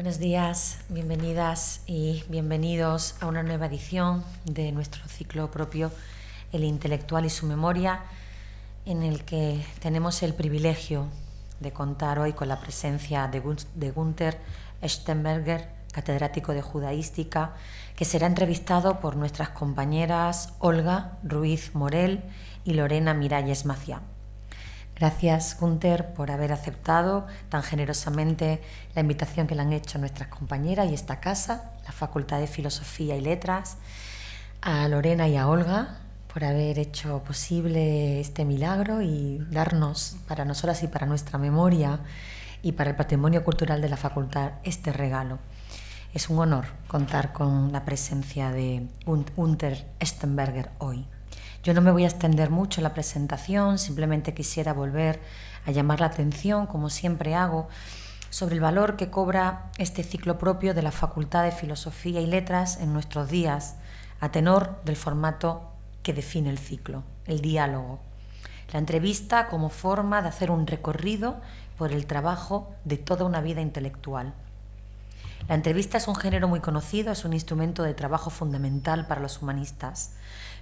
Buenos días, bienvenidas y bienvenidos a una nueva edición de nuestro ciclo propio, El intelectual y su memoria, en el que tenemos el privilegio de contar hoy con la presencia de Günther Estenberger, catedrático de judaística, que será entrevistado por nuestras compañeras Olga Ruiz Morel y Lorena Miralles Maciá. Gracias, Günther, por haber aceptado tan generosamente la invitación que le han hecho nuestras compañeras y esta casa, la Facultad de Filosofía y Letras, a Lorena y a Olga por haber hecho posible este milagro y darnos, para nosotras y para nuestra memoria y para el patrimonio cultural de la Facultad, este regalo. Es un honor contar con la presencia de Günther Estenberger hoy. Yo no me voy a extender mucho en la presentación, simplemente quisiera volver a llamar la atención, como siempre hago, sobre el valor que cobra este ciclo propio de la Facultad de Filosofía y Letras en nuestros días, a tenor del formato que define el ciclo, el diálogo. La entrevista como forma de hacer un recorrido por el trabajo de toda una vida intelectual. La entrevista es un género muy conocido, es un instrumento de trabajo fundamental para los humanistas.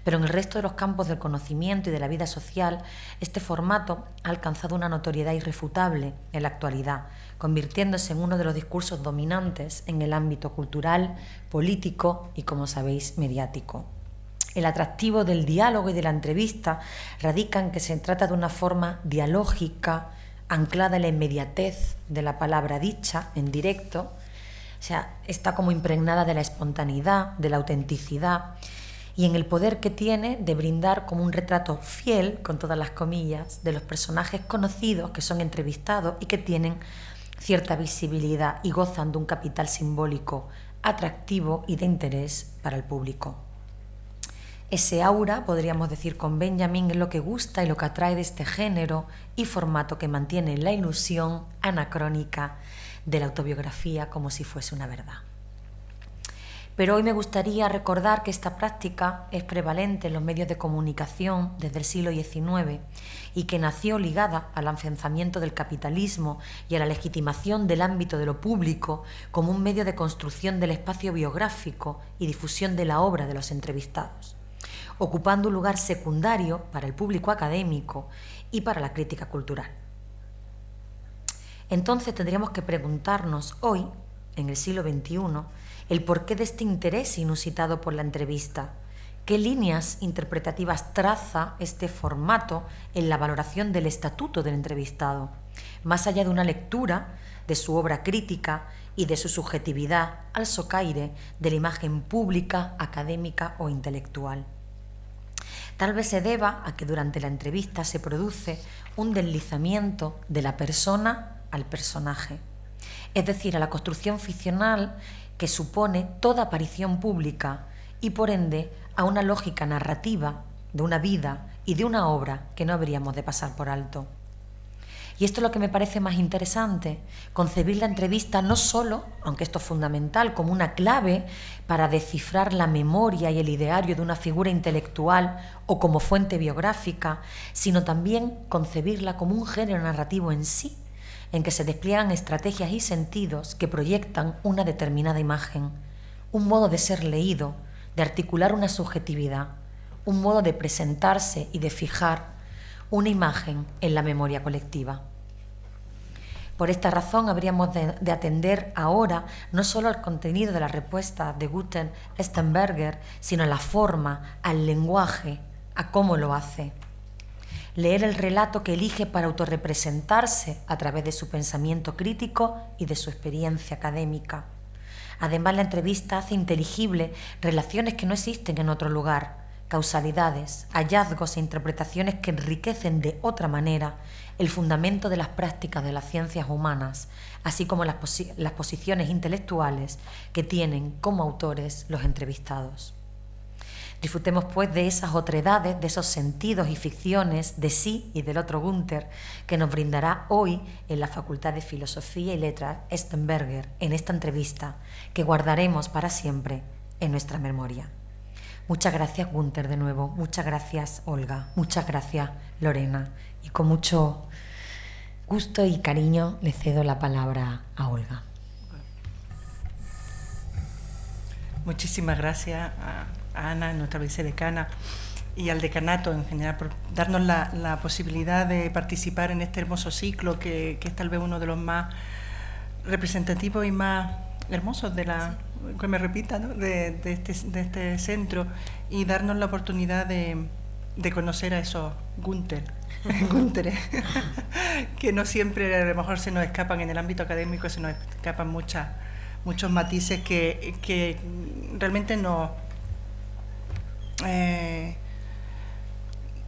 Pero en el resto de los campos del conocimiento y de la vida social, este formato ha alcanzado una notoriedad irrefutable en la actualidad, convirtiéndose en uno de los discursos dominantes en el ámbito cultural, político y, como sabéis, mediático. El atractivo del diálogo y de la entrevista radica en que se trata de una forma dialógica, anclada en la inmediatez de la palabra dicha en directo, o sea, está como impregnada de la espontaneidad, de la autenticidad, y en el poder que tiene de brindar como un retrato fiel, con todas las comillas, de los personajes conocidos que son entrevistados y que tienen cierta visibilidad y gozan de un capital simbólico atractivo y de interés para el público. Ese aura, podríamos decir con Benjamin, es lo que gusta y lo que atrae de este género y formato que mantiene la ilusión anacrónica de la autobiografía como si fuese una verdad. Pero hoy me gustaría recordar que esta práctica es prevalente en los medios de comunicación desde el siglo XIX y que nació ligada al afianzamiento del capitalismo y a la legitimación del ámbito de lo público como un medio de construcción del espacio biográfico y difusión de la obra de los entrevistados, ocupando un lugar secundario para el público académico y para la crítica cultural. Entonces tendríamos que preguntarnos hoy, en el siglo XXI, el porqué de este interés inusitado por la entrevista. ¿Qué líneas interpretativas traza este formato en la valoración del estatuto del entrevistado? Más allá de una lectura de su obra crítica y de su subjetividad al socaire de la imagen pública, académica o intelectual. Tal vez se deba a que durante la entrevista se produce un deslizamiento de la persona al personaje, es decir, a la construcción ficcional que supone toda aparición pública y por ende a una lógica narrativa de una vida y de una obra que no habríamos de pasar por alto. Y esto es lo que me parece más interesante, concebir la entrevista no solo, aunque esto es fundamental, como una clave para descifrar la memoria y el ideario de una figura intelectual o como fuente biográfica, sino también concebirla como un género narrativo en sí, en que se despliegan estrategias y sentidos que proyectan una determinada imagen, un modo de ser leído, de articular una subjetividad, un modo de presentarse y de fijar una imagen en la memoria colectiva. Por esta razón habríamos de atender ahora no solo al contenido de la respuesta de Günther Estenberger, sino a la forma, al lenguaje, a cómo lo hace. Leer el relato que elige para autorrepresentarse a través de su pensamiento crítico y de su experiencia académica. Además, la entrevista hace inteligible relaciones que no existen en otro lugar, causalidades, hallazgos e interpretaciones que enriquecen de otra manera el fundamento de las prácticas de las ciencias humanas, así como las posiciones intelectuales que tienen como autores los entrevistados. Disfrutemos pues de esas otredades, de esos sentidos y ficciones de sí y del otro Günther que nos brindará hoy en la Facultad de Filosofía y Letras Estenberger en esta entrevista que guardaremos para siempre en nuestra memoria. Muchas gracias, Günther, de nuevo. Muchas gracias, Olga. Muchas gracias, Lorena. Y con mucho gusto y cariño le cedo la palabra a Olga. Muchísimas gracias a Ana, nuestra vicedecana, y al decanato en general por darnos la posibilidad de participar en este hermoso ciclo que es tal vez uno de los más representativos y más hermosos que me repita, ¿no? de este centro, y darnos la oportunidad de conocer a esos Gunther, que no siempre a lo mejor se nos escapan en el ámbito académico, se nos escapan muchos matices que realmente nos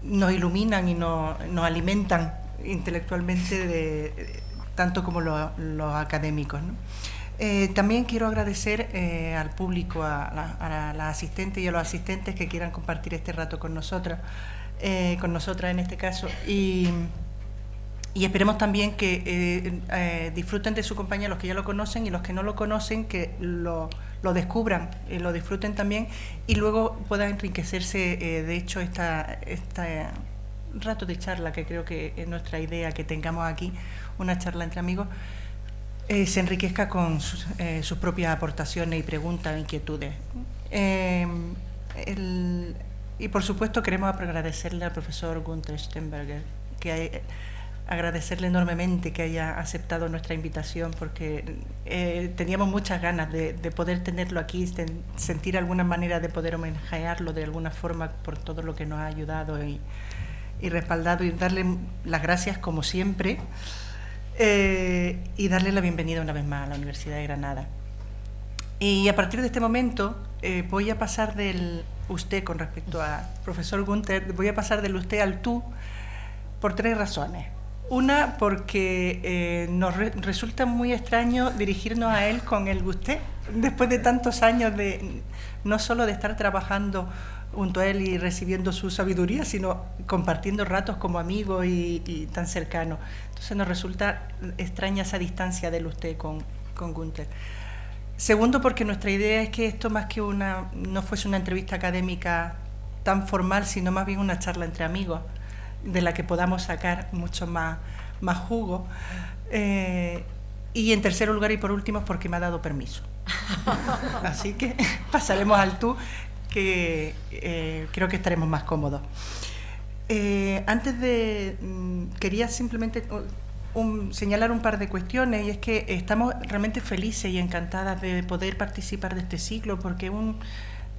iluminan y nos alimentan intelectualmente tanto como los académicos, ¿no? También quiero agradecer al público, a las asistentes y a los asistentes que quieran compartir este rato con nosotras en este caso, y esperemos también que disfruten de su compañía los que ya lo conocen, y los que no lo conocen que lo descubran, lo disfruten también, y luego puedan enriquecerse de hecho este rato de charla, que creo que es nuestra idea, que tengamos aquí una charla entre amigos, se enriquezca con sus propias aportaciones y preguntas, inquietudes. Y por supuesto queremos agradecerle al profesor Gunther Sternberger, agradecerle enormemente que haya aceptado nuestra invitación, porque teníamos muchas ganas de poder tenerlo aquí, sentir alguna manera de poder homenajearlo de alguna forma por todo lo que nos ha ayudado y respaldado, y darle las gracias como siempre. Y darle la bienvenida una vez más a la Universidad de Granada. Y a partir de este momento voy a pasar del usted con respecto al profesor Gunther, voy a pasar del usted al tú por 3 razones. Una, porque nos resulta muy extraño dirigirnos a él con el usted, después de tantos años no solo de estar trabajando junto a él y recibiendo su sabiduría, sino compartiendo ratos como amigos y tan cercanos. Entonces nos resulta extraña esa distancia del usted con Gunther. Segundo, porque nuestra idea es que esto más que no fuese una entrevista académica tan formal, sino más bien una charla entre amigos, de la que podamos sacar mucho más jugo. Y en tercer lugar y por último, porque me ha dado permiso. Así que pasaremos al tú, que creo que estaremos más cómodos. Quería simplemente señalar un par de cuestiones, y es que estamos realmente felices y encantadas de poder participar de este ciclo, porque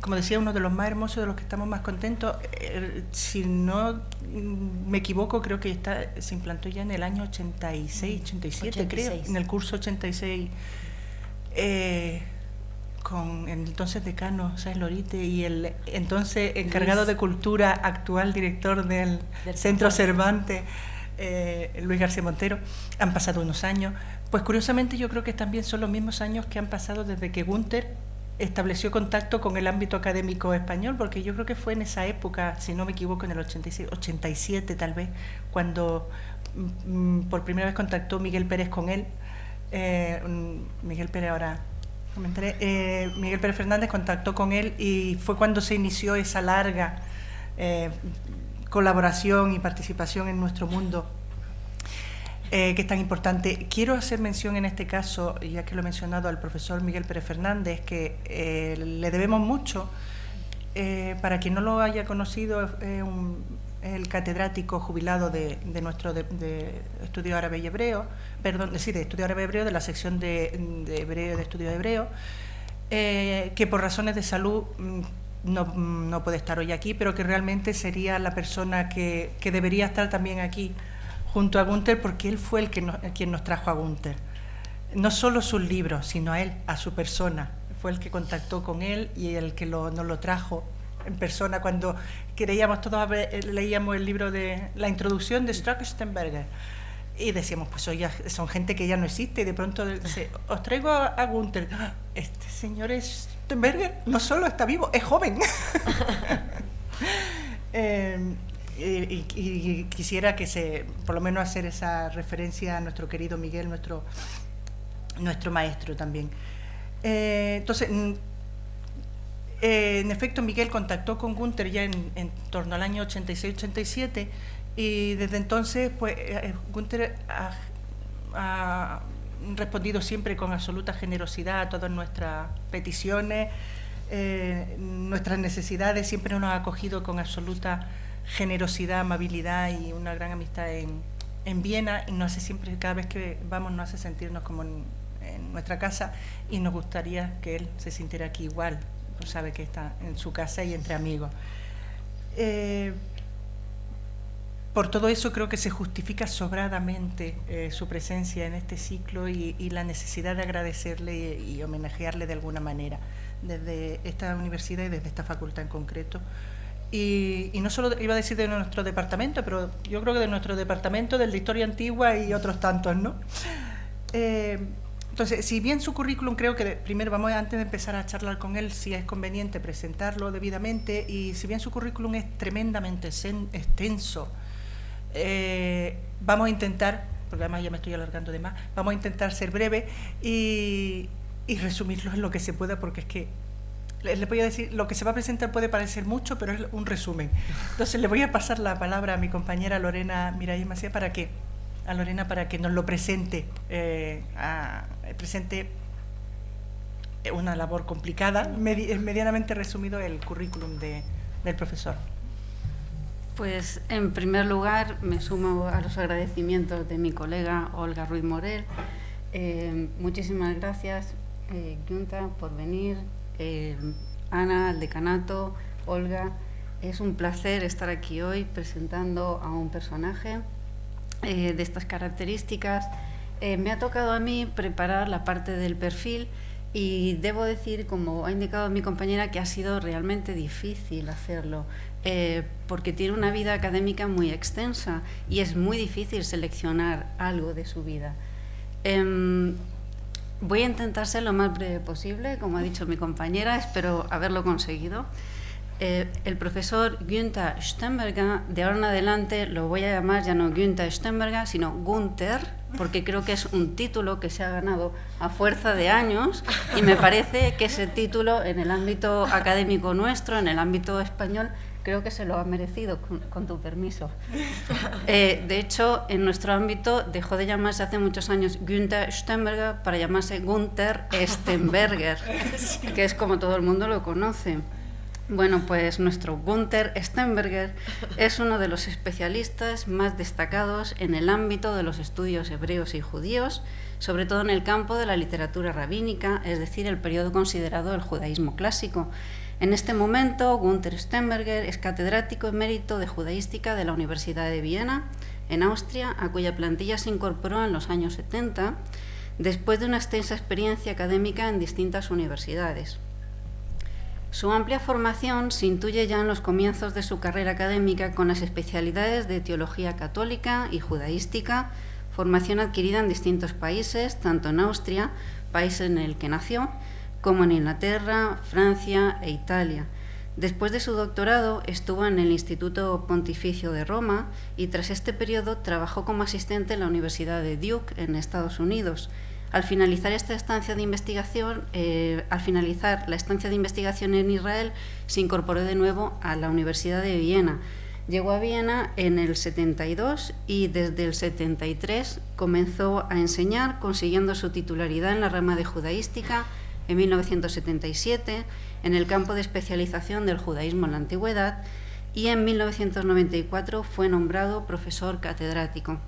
como decía, uno de los más hermosos, de los que estamos más contentos. Si no me equivoco, creo que se implantó ya en el año 86, 87, creo, en el curso 86, con el entonces decano Sáenz Lorite y el entonces encargado de cultura, actual director del Centro Cervantes, Luis García Montero. Han pasado unos años. Pues curiosamente yo creo que también son los mismos años que han pasado desde que Gunther estableció contacto con el ámbito académico español, porque yo creo que fue en esa época, si no me equivoco, en el 86, 87 tal vez, cuando por primera vez contactó Miguel Pérez con él. Miguel Pérez ahora comentaré. Miguel Pérez Fernández contactó con él, y fue cuando se inició esa larga colaboración y participación en nuestro mundo, que es tan importante. Quiero hacer mención en este caso, ya que lo he mencionado, al profesor Miguel Pérez Fernández, que le debemos mucho. Para quien no lo haya conocido, el catedrático jubilado de nuestro de Estudio Árabe y Hebreo, de Estudio Árabe y Hebreo, de la sección de Hebreo, de Estudio de Hebreo, que por razones de salud no puede estar hoy aquí, pero que realmente sería la persona que debería estar también aquí junto a Gunther, porque él fue quien nos trajo a Gunther. No solo sus libros, sino a él, a su persona. Fue el que contactó con él y el que nos lo trajo en persona cuando leíamos el libro de la introducción de Sternberger, y decíamos, pues oye, son gente que ya no existe, y de pronto dice, os traigo a Gunther. Este señor Sternberger no solo está vivo, es joven. Y quisiera que por lo menos hacer esa referencia a nuestro querido Miguel, nuestro maestro también. Entonces, en efecto, Miguel contactó con Gunther ya en torno al año 86-87, y desde entonces pues Gunther ha respondido siempre con absoluta generosidad a todas nuestras peticiones, nuestras necesidades, siempre nos ha acogido con absoluta generosidad, amabilidad y una gran amistad en Viena, y nos hace siempre, cada vez que vamos, nos hace sentirnos como en nuestra casa, y nos gustaría que él se sintiera aquí igual, pues sabe que está en su casa y entre amigos. Por todo eso creo que se justifica sobradamente su presencia en este ciclo y la necesidad de agradecerle y homenajearle de alguna manera, desde esta universidad y desde esta facultad en concreto. Y no solo iba a decir de nuestro departamento, pero yo creo que de nuestro departamento, del de Historia Antigua y otros tantos, ¿no? Entonces, si bien su currículum, creo que primero vamos, antes de empezar a charlar con él, si es conveniente presentarlo debidamente, y si bien su currículum es tremendamente extenso, vamos a intentar, porque además ya me estoy alargando de más, vamos a intentar ser breve y resumirlo en lo que se pueda, porque es que le voy a decir, lo que se va a presentar puede parecer mucho, pero es un resumen. Entonces le voy a pasar la palabra a mi compañera Lorena Miralles Macías para que nos lo presente, presente una labor complicada, medianamente resumido el currículum del profesor. Pues en primer lugar me sumo a los agradecimientos de mi colega Olga Ruiz Morel. Muchísimas gracias, Giunta, por venir. Ana, al decanato, Olga, es un placer estar aquí hoy presentando a un personaje de estas características. Me ha tocado a mí preparar la parte del perfil y debo decir, como ha indicado mi compañera, que ha sido realmente difícil hacerlo, porque tiene una vida académica muy extensa y es muy difícil seleccionar algo de su vida. Voy a intentar ser lo más breve posible, como ha dicho mi compañera, espero haberlo conseguido. El profesor Günther Sternberger, de ahora en adelante lo voy a llamar ya no Günther Sternberger, sino Günther, porque creo que es un título que se ha ganado a fuerza de años y me parece que ese título en el ámbito académico nuestro, en el ámbito español, creo que se lo ha merecido, con tu permiso. De hecho, en nuestro ámbito dejó de llamarse hace muchos años Günther Sternberger para llamarse Günther Sternberger, que es como todo el mundo lo conoce. Bueno, pues nuestro Günther Sternberger es uno de los especialistas más destacados en el ámbito de los estudios hebreos y judíos, sobre todo en el campo de la literatura rabínica, es decir, el periodo considerado el judaísmo clásico. En este momento, Günther Sternberger es catedrático emérito de judaística de la Universidad de Viena, en Austria, a cuya plantilla se incorporó en los años 70, después de una extensa experiencia académica en distintas universidades. Su amplia formación se intuye ya en los comienzos de su carrera académica con las especialidades de teología católica y judaística, formación adquirida en distintos países, tanto en Austria, país en el que nació, como en Inglaterra, Francia e Italia. Después de su doctorado estuvo en el Instituto Pontificio de Roma y tras este periodo trabajó como asistente en la Universidad de Duke en Estados Unidos. Al finalizar la estancia de investigación en Israel, se incorporó de nuevo a la Universidad de Viena. Llegó a Viena en el 72 y desde el 73 comenzó a enseñar, consiguiendo su titularidad en la rama de judaística en 1977, en el campo de especialización del judaísmo en la antigüedad, y en 1994 fue nombrado profesor catedrático.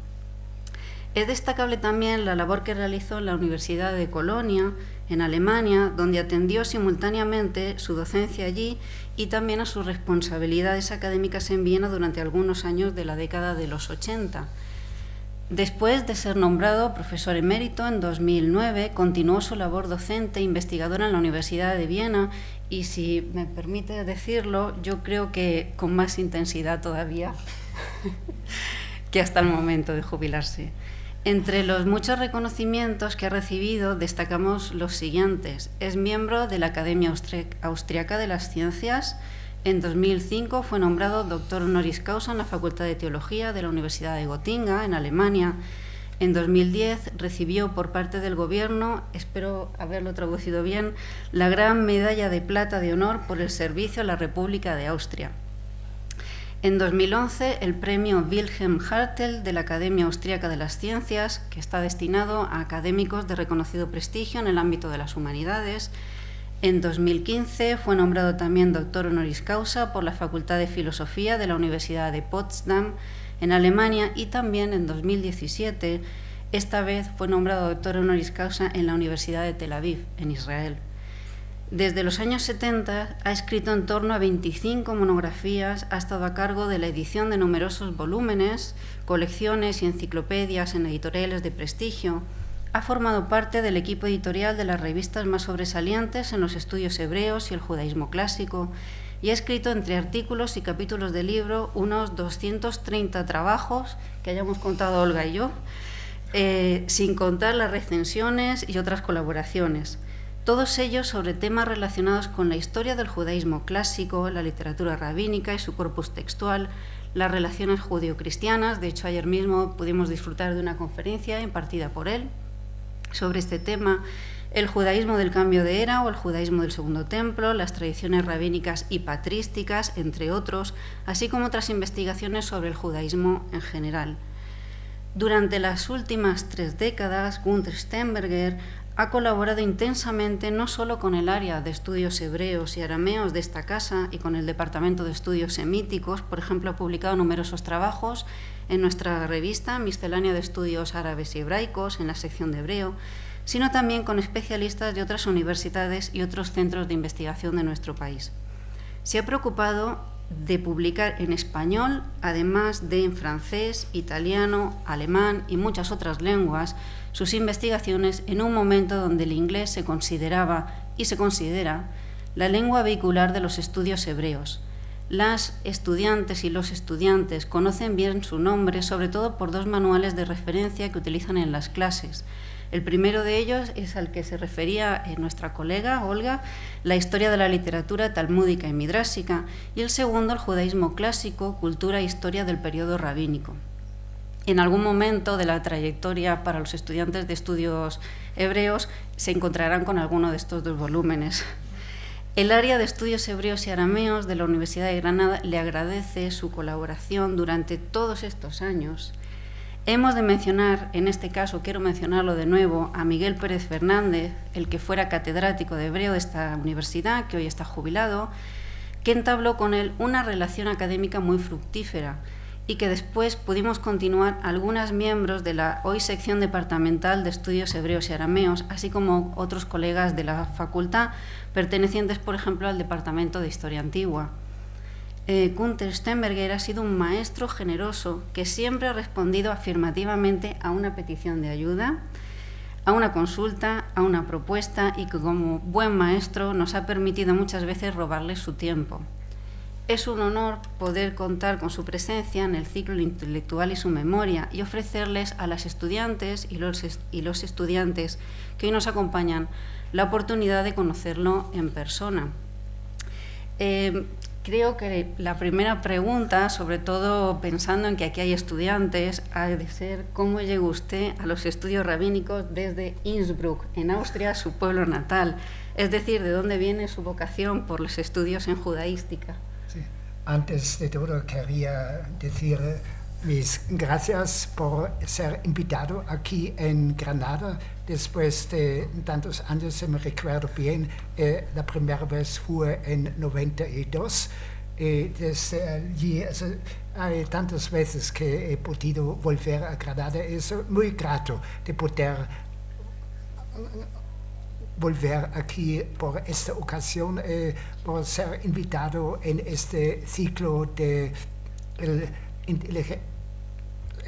Es destacable también la labor que realizó en la Universidad de Colonia, en Alemania, donde atendió simultáneamente su docencia allí y también a sus responsabilidades académicas en Viena durante algunos años de la década de los 80. Después de ser nombrado profesor emérito en 2009, continuó su labor docente e investigadora en la Universidad de Viena y, si me permite decirlo, yo creo que con más intensidad todavía que hasta el momento de jubilarse. Entre los muchos reconocimientos que ha recibido destacamos los siguientes. Es miembro de la Academia Austriaca de las Ciencias. En 2005 fue nombrado doctor honoris causa en la Facultad de Teología de la Universidad de Gotinga, en Alemania. En 2010 recibió por parte del Gobierno, espero haberlo traducido bien, la Gran Medalla de Plata de Honor por el servicio a la República de Austria. En 2011, el premio Wilhelm Hartl de la Academia Austríaca de las Ciencias, que está destinado a académicos de reconocido prestigio en el ámbito de las humanidades. En 2015 fue nombrado también doctor honoris causa por la Facultad de Filosofía de la Universidad de Potsdam, en Alemania, y también en 2017, esta vez fue nombrado doctor honoris causa en la Universidad de Tel Aviv, en Israel. Desde los años 70 ha escrito en torno a 25 monografías, ha estado a cargo de la edición de numerosos volúmenes, colecciones y enciclopedias en editoriales de prestigio, ha formado parte del equipo editorial de las revistas más sobresalientes en los estudios hebreos y el judaísmo clásico, y ha escrito entre artículos y capítulos de libro unos 230 trabajos que hayamos contado Olga y yo, sin contar las recensiones y otras colaboraciones. Todos ellos sobre temas relacionados con la historia del judaísmo clásico, la literatura rabínica y su corpus textual, las relaciones judío-cristianas. De hecho, ayer mismo pudimos disfrutar de una conferencia impartida por él sobre este tema, el judaísmo del cambio de era o el judaísmo del Segundo Templo, las tradiciones rabínicas y patrísticas, entre otros, así como otras investigaciones sobre el judaísmo en general. Durante las últimas 3 décadas, Gunther Sternberger ha colaborado intensamente no solo con el área de estudios hebreos y arameos de esta casa y con el Departamento de Estudios Semíticos. Por ejemplo, ha publicado numerosos trabajos en nuestra revista Miscelánea de Estudios Árabes y Hebraicos, en la sección de hebreo, sino también con especialistas de otras universidades y otros centros de investigación de nuestro país. Se ha preocupado de publicar en español, además de en francés, italiano, alemán y muchas otras lenguas, sus investigaciones en un momento donde el inglés se consideraba y se considera la lengua vehicular de los estudios hebreos. Las estudiantes y los estudiantes conocen bien su nombre, sobre todo por 2 manuales de referencia que utilizan en las clases. El primero de ellos es al que se refería nuestra colega Olga, la historia de la literatura talmúdica y midrásica, y el segundo, el judaísmo clásico, cultura e historia del periodo rabínico. En algún momento de la trayectoria para los estudiantes de estudios hebreos se encontrarán con alguno de estos 2 volúmenes. El área de estudios hebreos y arameos de la Universidad de Granada le agradece su colaboración durante todos estos años. Hemos de mencionar, en este caso quiero mencionarlo de nuevo, a Miguel Pérez Fernández, el que fuera catedrático de hebreo de esta universidad, que hoy está jubilado, que entabló con él una relación académica muy fructífera y que después pudimos continuar algunas miembros de la hoy sección departamental de estudios hebreos y arameos, así como otros colegas de la facultad, pertenecientes, por ejemplo, al departamento de historia antigua. Gunther Sternberger ha sido un maestro generoso que siempre ha respondido afirmativamente a una petición de ayuda, a una consulta, a una propuesta, y que como buen maestro nos ha permitido muchas veces robarle su tiempo. Es un honor poder contar con su presencia en el ciclo intelectual y su memoria y ofrecerles a las estudiantes y los estudiantes que hoy nos acompañan la oportunidad de conocerlo en persona. Creo que la primera pregunta, sobre todo pensando en que aquí hay estudiantes, ha de ser ¿cómo llegó usted a los estudios rabínicos desde Innsbruck, en Austria, su pueblo natal? Es decir, ¿de dónde viene su vocación por los estudios en judaística? Sí. Antes de todo quería decir mis gracias por ser invitado aquí en Granada. Después de tantos años, se me recuerdo bien, la primera vez fue en 92. Desde allí, hay tantas veces que he podido volver a Granada. Es muy grato de poder volver aquí por esta ocasión, por ser invitado en este ciclo de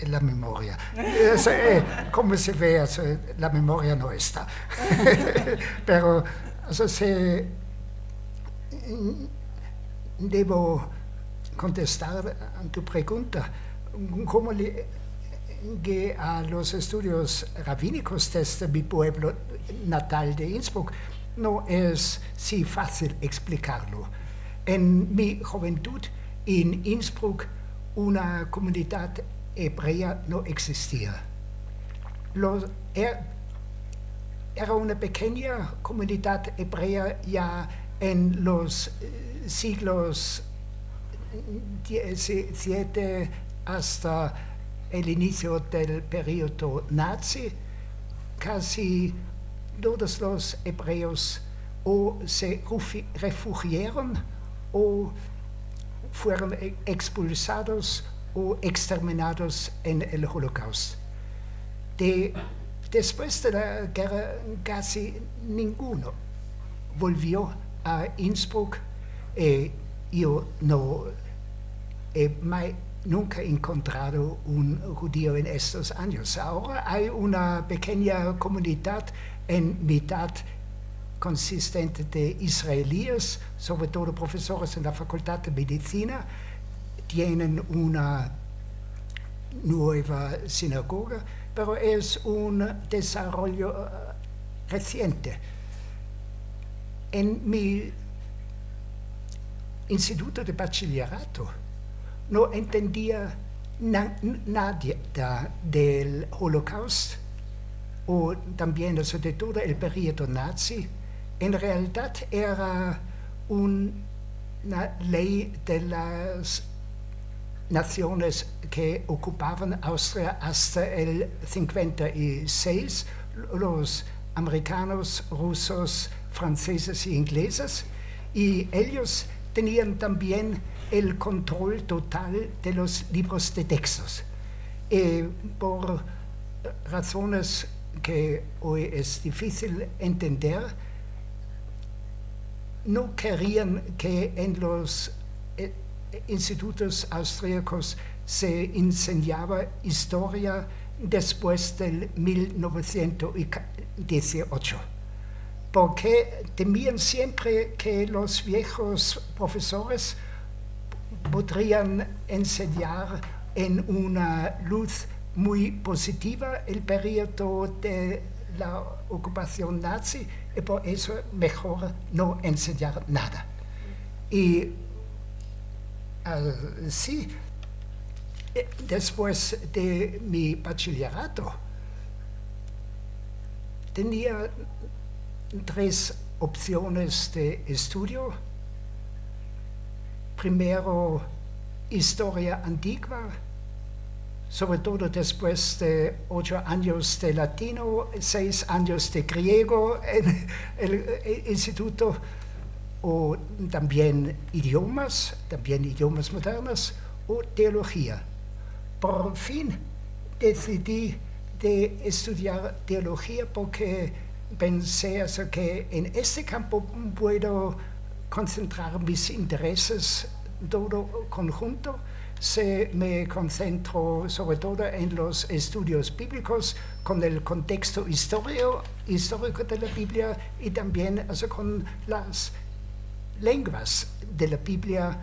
la memoria. Como se ve, la memoria no está. Pero debo contestar a tu pregunta. ¿Cómo llegué a los estudios rabínicos desde mi pueblo natal de Innsbruck? No es sí fácil explicarlo. En mi juventud, en Innsbruck, una comunidad hebrea no existía. Era una pequeña comunidad hebrea ya en los siglos XVII hasta el inicio del periodo nazi. Casi todos los hebreos o se refugiaron o fueron expulsados o exterminados en el Holocausto. Después de la guerra casi ninguno volvió a Innsbruck. Yo no he nunca encontrado un judío en estos años. Ahora hay una pequeña comunidad en mitad consistente de israelíes, sobre todo profesores en la Facultad de Medicina. Tienen una nueva sinagoga, pero es un desarrollo reciente. En mi instituto de bachillerato no entendía nadie del Holocausto o también sobre todo el periodo nazi. En realidad era una ley de las naciones que ocupaban Austria hasta el 56, los americanos, rusos, franceses y ingleses, y ellos tenían también el control total de los libros de textos. Por razones que hoy es difícil entender, no querían que en los institutos austríacos se enseñaba historia después del 1918, porque temían siempre que los viejos profesores podrían enseñar en una luz muy positiva el periodo de la ocupación nazi, y por eso mejor no enseñar nada. Y así, después de mi bachillerato, tenía 3 opciones de estudio. Primero, historia antigua, sobre todo después de 8 años de latino, 6 años de griego en el instituto, o también idiomas modernos, o teología. Por fin decidí de estudiar teología porque pensé que en este campo puedo concentrar mis intereses todo conjunto. Me concentro sobre todo en los estudios bíblicos con el contexto histórico de la Biblia y también con las lenguas de la Biblia,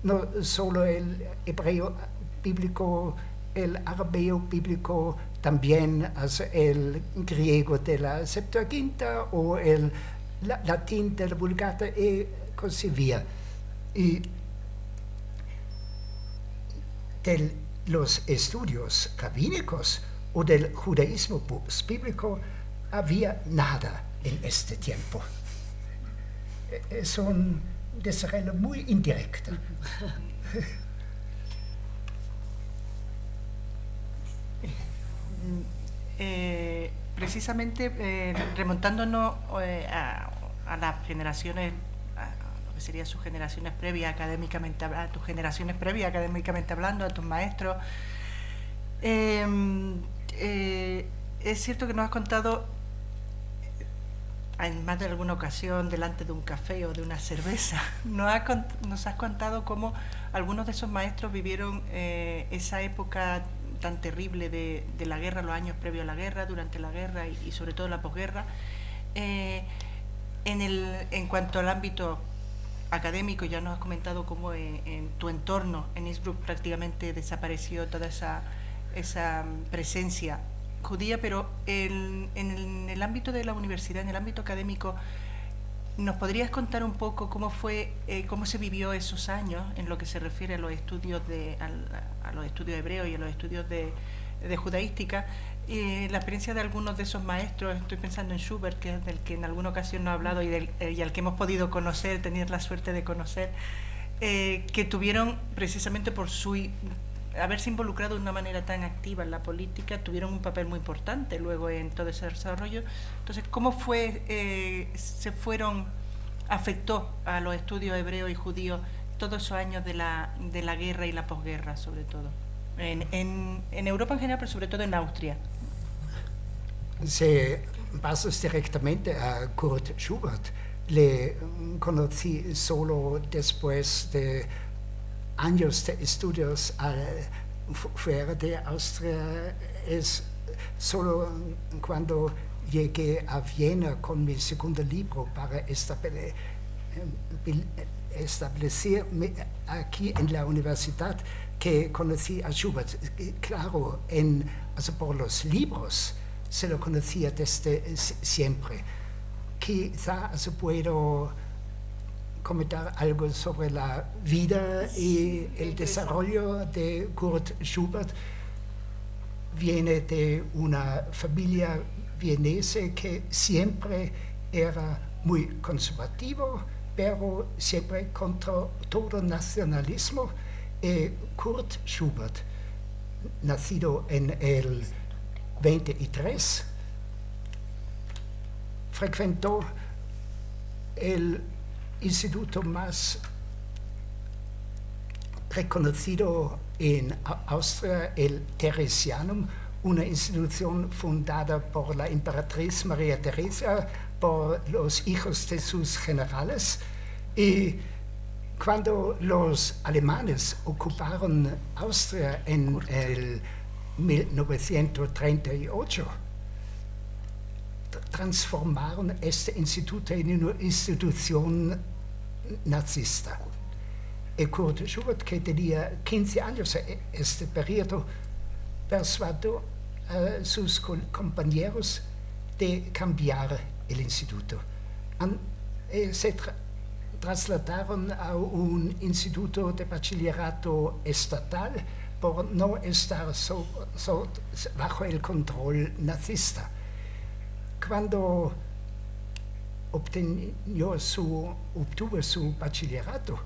no solo el hebreo bíblico, el arameo bíblico, también el griego de la Septuaginta o el latín de la Vulgata y così via. Y de los estudios rabínicos o del judaísmo bíblico había nada en este tiempo. Es un desarrollo muy indirecto. Precisamente remontándonos a las generaciones, a lo que serían sus generaciones previas académicamente, a tus generaciones previas académicamente hablando, a tus maestros, es cierto que nos has contado en más de alguna ocasión delante de un café o de una cerveza, nos has contado cómo algunos de esos maestros vivieron esa época tan terrible de la guerra, los años previos a la guerra, durante la guerra y sobre todo la posguerra. En cuanto al ámbito académico, ya nos has comentado cómo en tu entorno, en Innsbruck, prácticamente desapareció toda esa presencia judía, pero en el ámbito de la universidad, en el ámbito académico, ¿nos podrías contar un poco cómo se vivió esos años en lo que se refiere a los estudios a los estudios hebreos y a los estudios de judaística? La experiencia de algunos de esos maestros, estoy pensando en Schubert, que es del que en alguna ocasión nos ha hablado y al que hemos podido conocer, tener la suerte de conocer, que tuvieron precisamente por haberse involucrado de una manera tan activa en la política, tuvieron un papel muy importante luego en todo ese desarrollo. Entonces, ¿cómo se fueron afectó a los estudios hebreos y judíos todos esos años de la guerra y la posguerra, sobre todo. En Europa en general, pero sobre todo en Austria. Se basas directamente a Kurt Schubert. Le conocí solo después de años de estudios fuera de Austria. Es solo cuando llegué a Viena con mi segundo libro para establecerme aquí en la universidad que conocí a Schubert. Claro, por los libros se lo conocía desde siempre. Quizá puedo comentar algo sobre la vida y el desarrollo de Kurt Schubert. Viene de una familia vienese que siempre era muy conservativo, pero siempre contra todo nacionalismo. Kurt Schubert, nacido en el 23, frecuentó el instituto más reconocido en Austria, el Theresianum, una institución fundada por la emperatriz María Teresa, por los hijos de sus generales. Y cuando los alemanes ocuparon Austria en el 1938, transformaron este instituto en una institución nazista. Y Kurt Schubert, que tenía 15 años en este periodo, persuadió a sus compañeros de cambiar el instituto. Se trasladaron a un instituto de bachillerato estatal por no estar bajo el control nazista. Cuando obtuvo su bachillerato,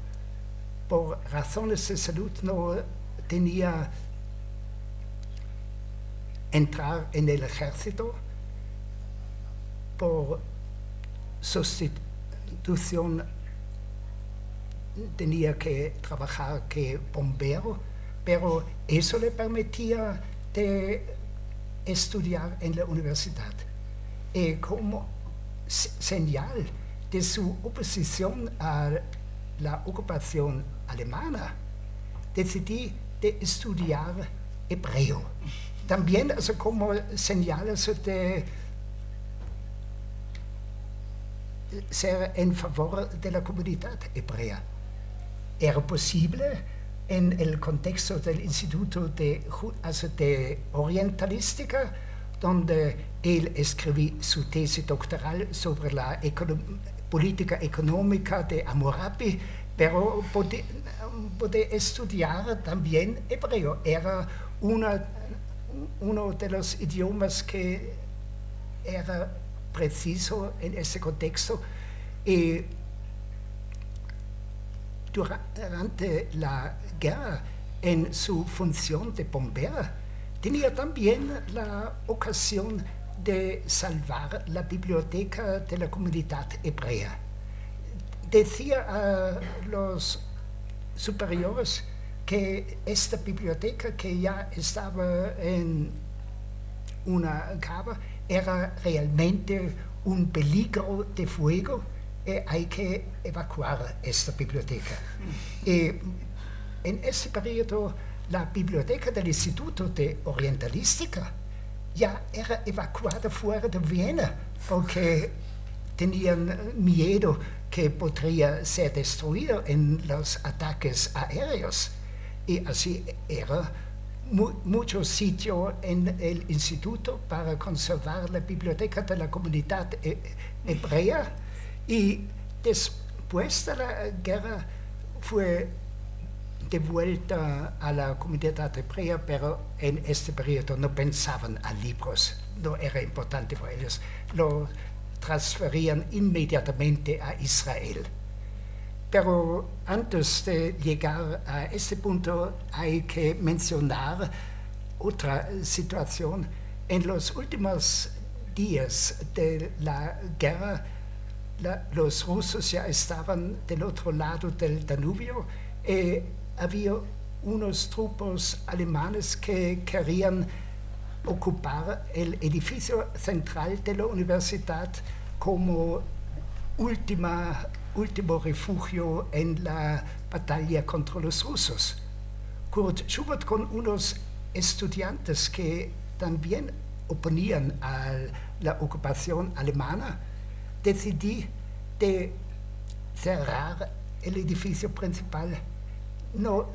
por razones de salud no tenía entrar en el ejército. Por sustitución tenía que trabajar como bombero, pero eso le permitía de estudiar en la universidad. Y como señal de su oposición a la ocupación alemana, decidí de estudiar hebreo. También como señal de ser en favor de la comunidad hebrea. Era posible en el contexto del Instituto de Orientalística, donde él escribió su tesis doctoral sobre la política económica de Hammurabi, pero podía estudiar también hebreo. Era uno de los idiomas que era preciso en ese contexto. Y durante la guerra, en su función de bombero, tenía también la ocasión de salvar la biblioteca de la comunidad hebrea. Decía a los superiores que esta biblioteca, que ya estaba en una cava, era realmente un peligro de fuego. Hay que evacuar esta biblioteca. En ese periodo, la biblioteca del Instituto de Orientalística ya era evacuada fuera de Viena, porque tenían miedo que podría ser destruido en los ataques aéreos. Y así era mucho sitio en el instituto para conservar la biblioteca de la comunidad hebrea. Y después de la guerra fue devuelta a la comunidad hebrea, pero en este periodo no pensaban a libros, no era importante para ellos, lo transferían inmediatamente a Israel. Pero antes de llegar a este punto hay que mencionar otra situación. En los últimos días de la guerra, los rusos ya estaban del otro lado del Danubio, había unos grupos alemanes que querían ocupar el edificio central de la universidad como último refugio en la batalla contra los rusos. Kurt Schubert, con unos estudiantes que también oponían a la ocupación alemana, decidió de cerrar el edificio principal. No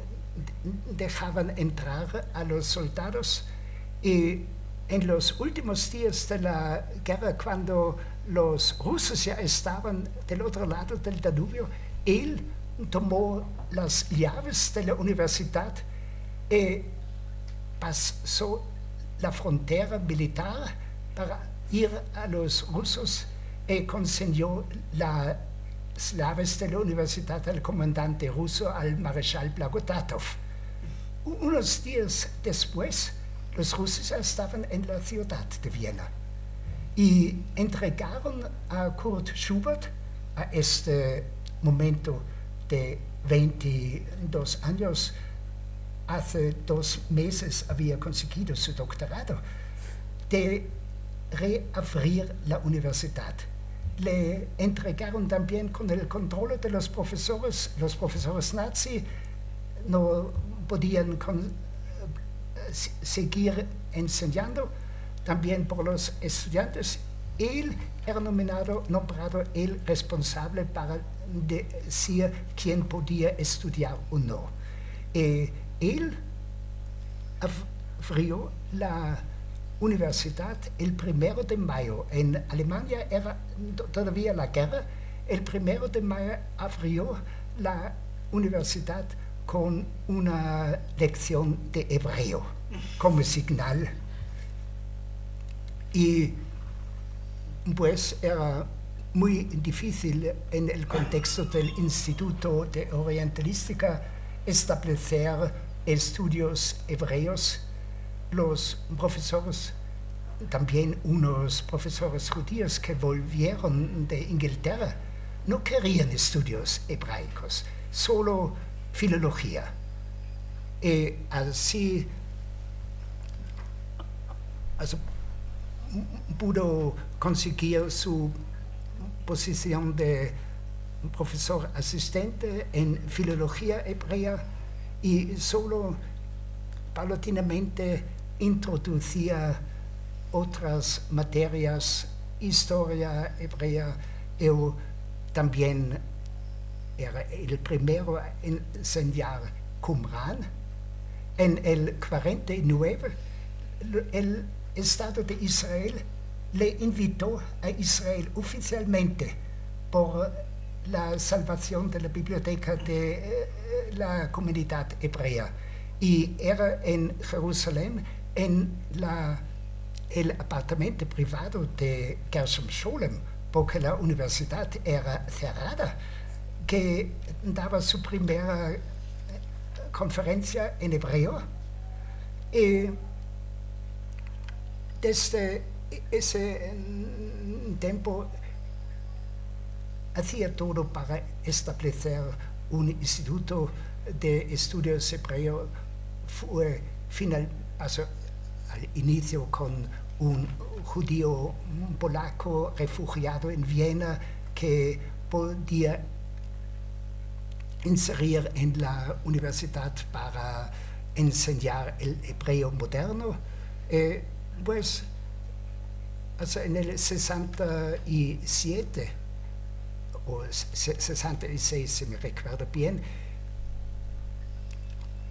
dejaban entrar a los soldados, y en los últimos días de la guerra, cuando los rusos ya estaban del otro lado del Danubio, él tomó las llaves de la universidad y pasó la frontera militar para ir a los rusos y consiguió las llaves de la universidad al comandante ruso, al marechal Blagodatov. Unos días después, los rusos ya estaban en la ciudad de Viena y entregaron a Kurt Schubert, a este momento de 22 años, hace 2 meses había conseguido su doctorado, de reabrir la universidad. Le entregaron también con el control de los profesores nazis no podían seguir enseñando, también por los estudiantes. Él era nombrado el responsable para decir quién podía estudiar o no. Él abrió la universidad el 1 de mayo. En Alemania era todavía la guerra. El 1 de mayo abrió la universidad con una lección de hebreo como señal. Y pues era muy difícil en el contexto del Instituto de Orientalística establecer estudios hebreos. Los profesores, también unos profesores judíos que volvieron de Inglaterra, no querían estudios hebraicos, solo filología. Y así pudo conseguir su posición de profesor asistente en filología hebrea y solo paulatinamente introducía otras materias, historia hebrea, y también era el primero a enseñar Qumran. En el 49, el Estado de Israel le invitó a Israel oficialmente por la salvación de la biblioteca de la comunidad hebrea. Y era en Jerusalén, en el apartamento privado de Gershom Scholem, porque la universidad era cerrada, que daba su primera conferencia en hebreo. Y desde ese tiempo hacía todo para establecer un instituto de estudios hebreos. Fue al inicio con un judío polaco refugiado en Viena que podía inserir en la universidad para enseñar el hebreo moderno. Pues en el 67 o 66, si me recuerdo bien,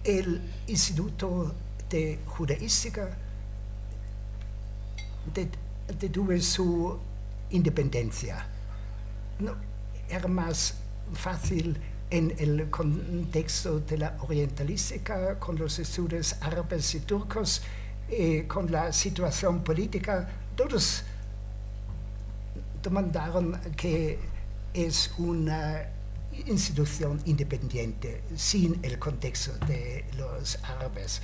el Instituto de Judaística detuvo su independencia. No, era más fácil en el contexto de la orientalística, con los estudios árabes y turcos, con la situación política. Todos demandaron que es una institución independiente, sin el contexto de los árabes.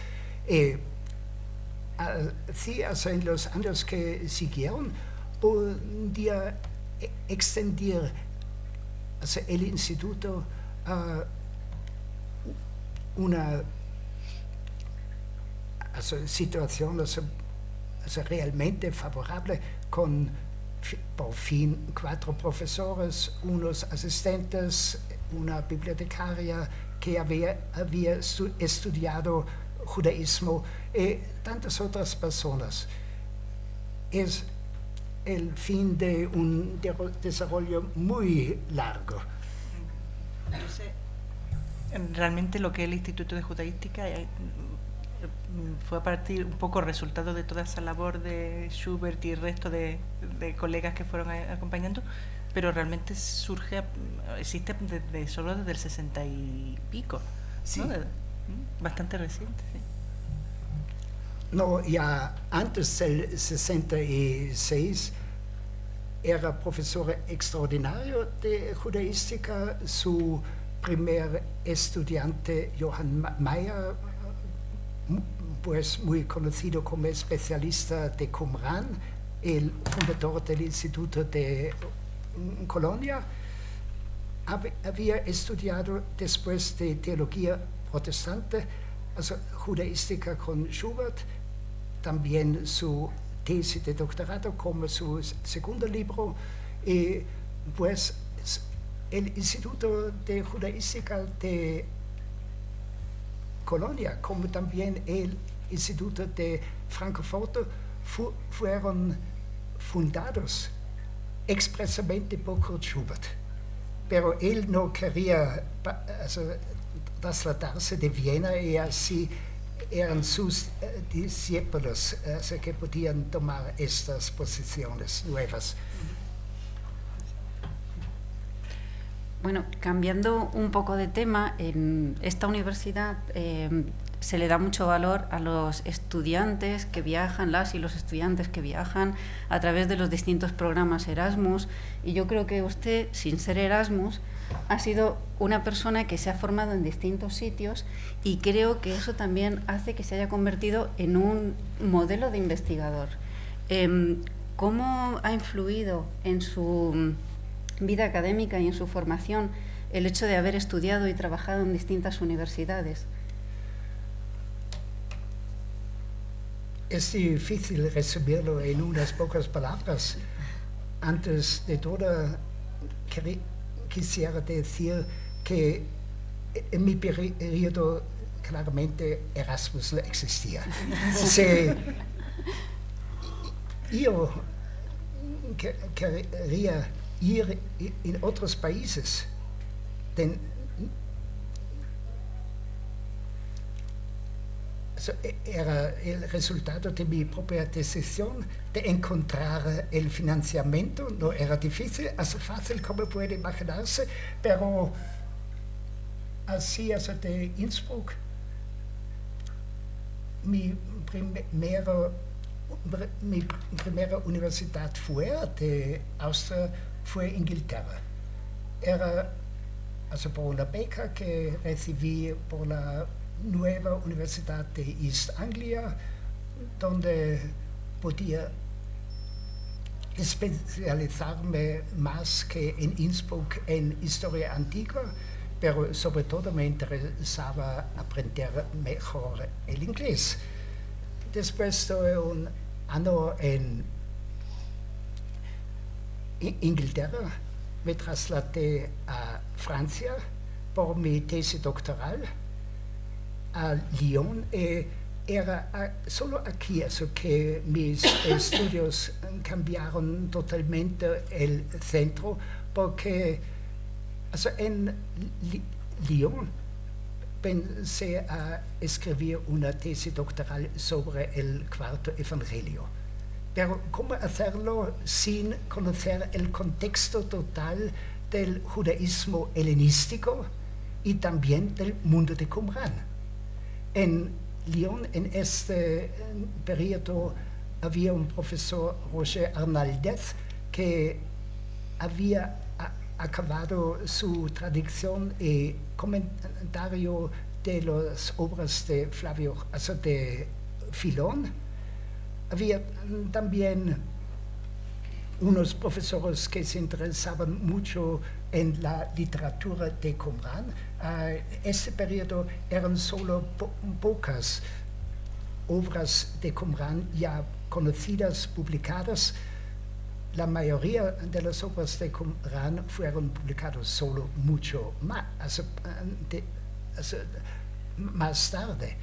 Así, en los años que siguieron, podía extender el instituto una situación realmente favorable con por fin 4 profesores, unos asistentes, una bibliotecaria que había estudiado judaísmo y tantas otras personas. Es el fin de un desarrollo muy largo. Entonces, realmente lo que es el Instituto de Judaística fue a partir un poco resultado de toda esa labor de Schubert y el resto de colegas que fueron acompañando, pero realmente existe solo desde el 60 y pico, sí. ¿no? Bastante reciente, sí. No, ya antes del 66 era profesor extraordinario de judaística. Su primer estudiante, Johann Meyer, pues muy conocido como especialista de Qumran, el fundador del Instituto de Colonia, había estudiado después de teología protestante, judaística con Schubert, también su tesis de doctorado como su segundo libro, y pues el Instituto de Judaística de Colonia, como también el Instituto de Francoforte, fueron fundados expresamente por Kurt Schubert. Pero él no quería trasladarse de Viena y así eran sus discípulos que podían tomar estas posiciones nuevas. Bueno, cambiando un poco de tema, en esta universidad se le da mucho valor a los estudiantes que viajan, las y los estudiantes que viajan a través de los distintos programas Erasmus, y yo creo que usted, sin ser Erasmus, ha sido una persona que se ha formado en distintos sitios, y creo que eso también hace que se haya convertido en un modelo de investigador. ¿Cómo ha influido en su vida académica y en su formación el hecho de haber estudiado y trabajado en distintas universidades? Es difícil resumirlo en unas pocas palabras. Antes de todo, quisiera decir que en mi periodo claramente Erasmus no existía. Yo quería ir en otros países. Era el resultado de mi propia decisión de encontrar el financiamiento. No era difícil, fácil como puede imaginarse, pero así de Innsbruck, mi primera universidad fuera de Austria fue Inglaterra. Era por una beca que recibí por la nueva Universidad de East Anglia, donde podía especializarme más que en Innsbruck en historia antigua, pero sobre todo me interesaba aprender mejor el inglés. Después de un año en Inglaterra, me trasladé a Francia por mi tesis doctoral, a Lyon. Era solo aquí que mis estudios cambiaron totalmente el centro, porque en Lyon pensé a escribir una tesis doctoral sobre el cuarto evangelio. Pero ¿cómo hacerlo sin conocer el contexto total del judaísmo helenístico y también del mundo de Qumran? En Lyon, en este periodo, había un profesor, Roger Arnaldez, que había acabado su traducción y comentario de las obras de de Filón. Había también unos profesores que se interesaban mucho en la literatura de Qumran. Este periodo eran solo pocas obras de Qumran ya conocidas, publicadas. La mayoría de las obras de Qumran fueron publicadas solo mucho más, más tarde.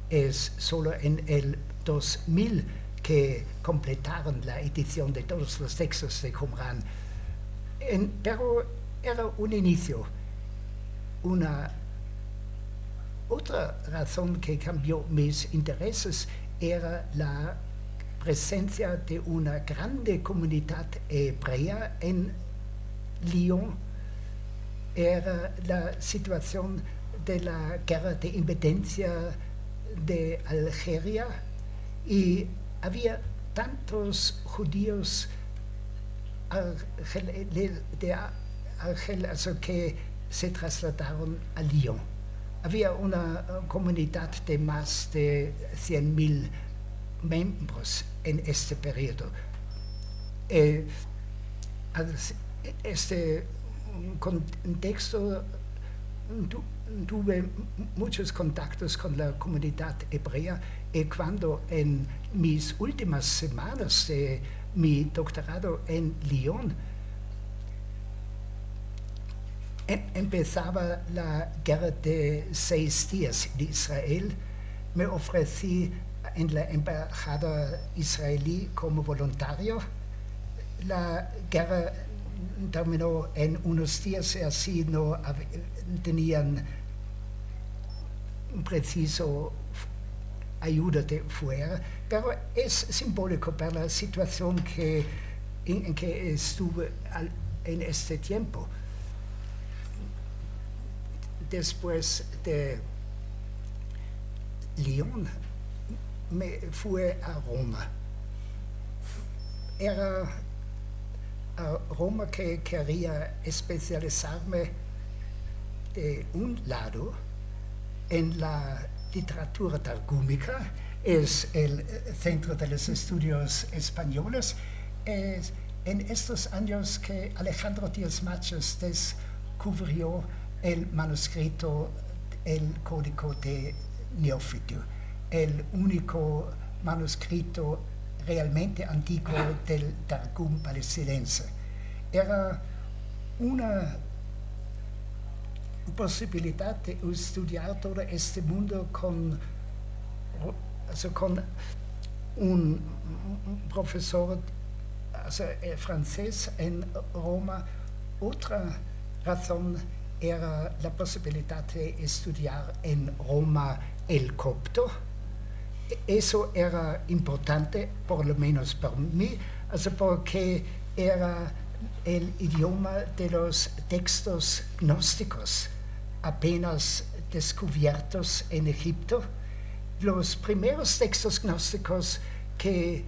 Es solo en el 2000 que completaron la edición de todos los textos de Qumran. Pero era un inicio. Una otra razón que cambió mis intereses era la presencia de una grande comunidad hebrea en Lyon. Era la situación de la guerra de independencia de Algeria y había tantos judíos de Argelia que se trasladaron a Lyon. Había una comunidad de más de 100.000 miembros en este periodo. Este contexto tuve muchos contactos con la comunidad hebrea y cuando en mis últimas semanas de mi doctorado en Lyon empezaba la guerra de 6 días de Israel, me ofrecí en la embajada israelí como voluntario. La guerra terminó en unos días y así no tenían preciso ayuda de fuera, pero es simbólico para la situación en que estuve en este tiempo. Después de Lyon me fui a Roma. Era a Roma que quería especializarme de un lado en la literatura targúmica, es el centro de los estudios españoles. Es en estos años que Alejandro Díaz Machos descubrió el manuscrito, el Código de Neófito, el único manuscrito realmente antiguo del Targum palestinense. Era una posibilidad de estudiar todo este mundo con un profesor francés en Roma. Otra razón era la posibilidad de estudiar en Roma el copto. Eso era importante, por lo menos para mí, porque era el idioma de los textos gnósticos apenas descubiertos en Egipto. Los primeros textos gnósticos que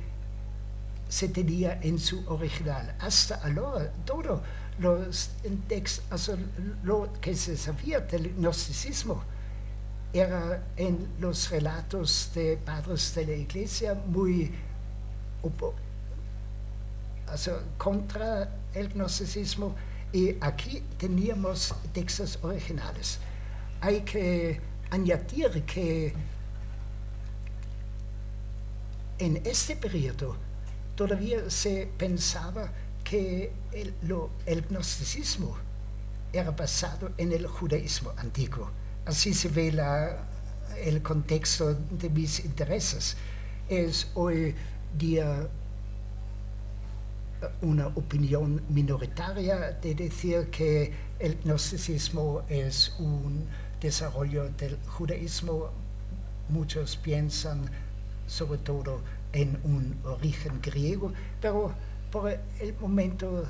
se tenía en su original. Hasta ahora, todo los textos, lo que se sabía del gnosticismo era en los relatos de padres de la Iglesia muy contra el gnosticismo, y aquí teníamos textos originales. Hay que añadir que en este periodo todavía se pensaba que el gnosticismo era basado en el judaísmo antiguo. Así se ve el contexto de mis intereses. Es hoy día una opinión minoritaria de decir que el gnosticismo es un desarrollo del judaísmo. Muchos piensan sobre todo en un origen griego, pero por el momento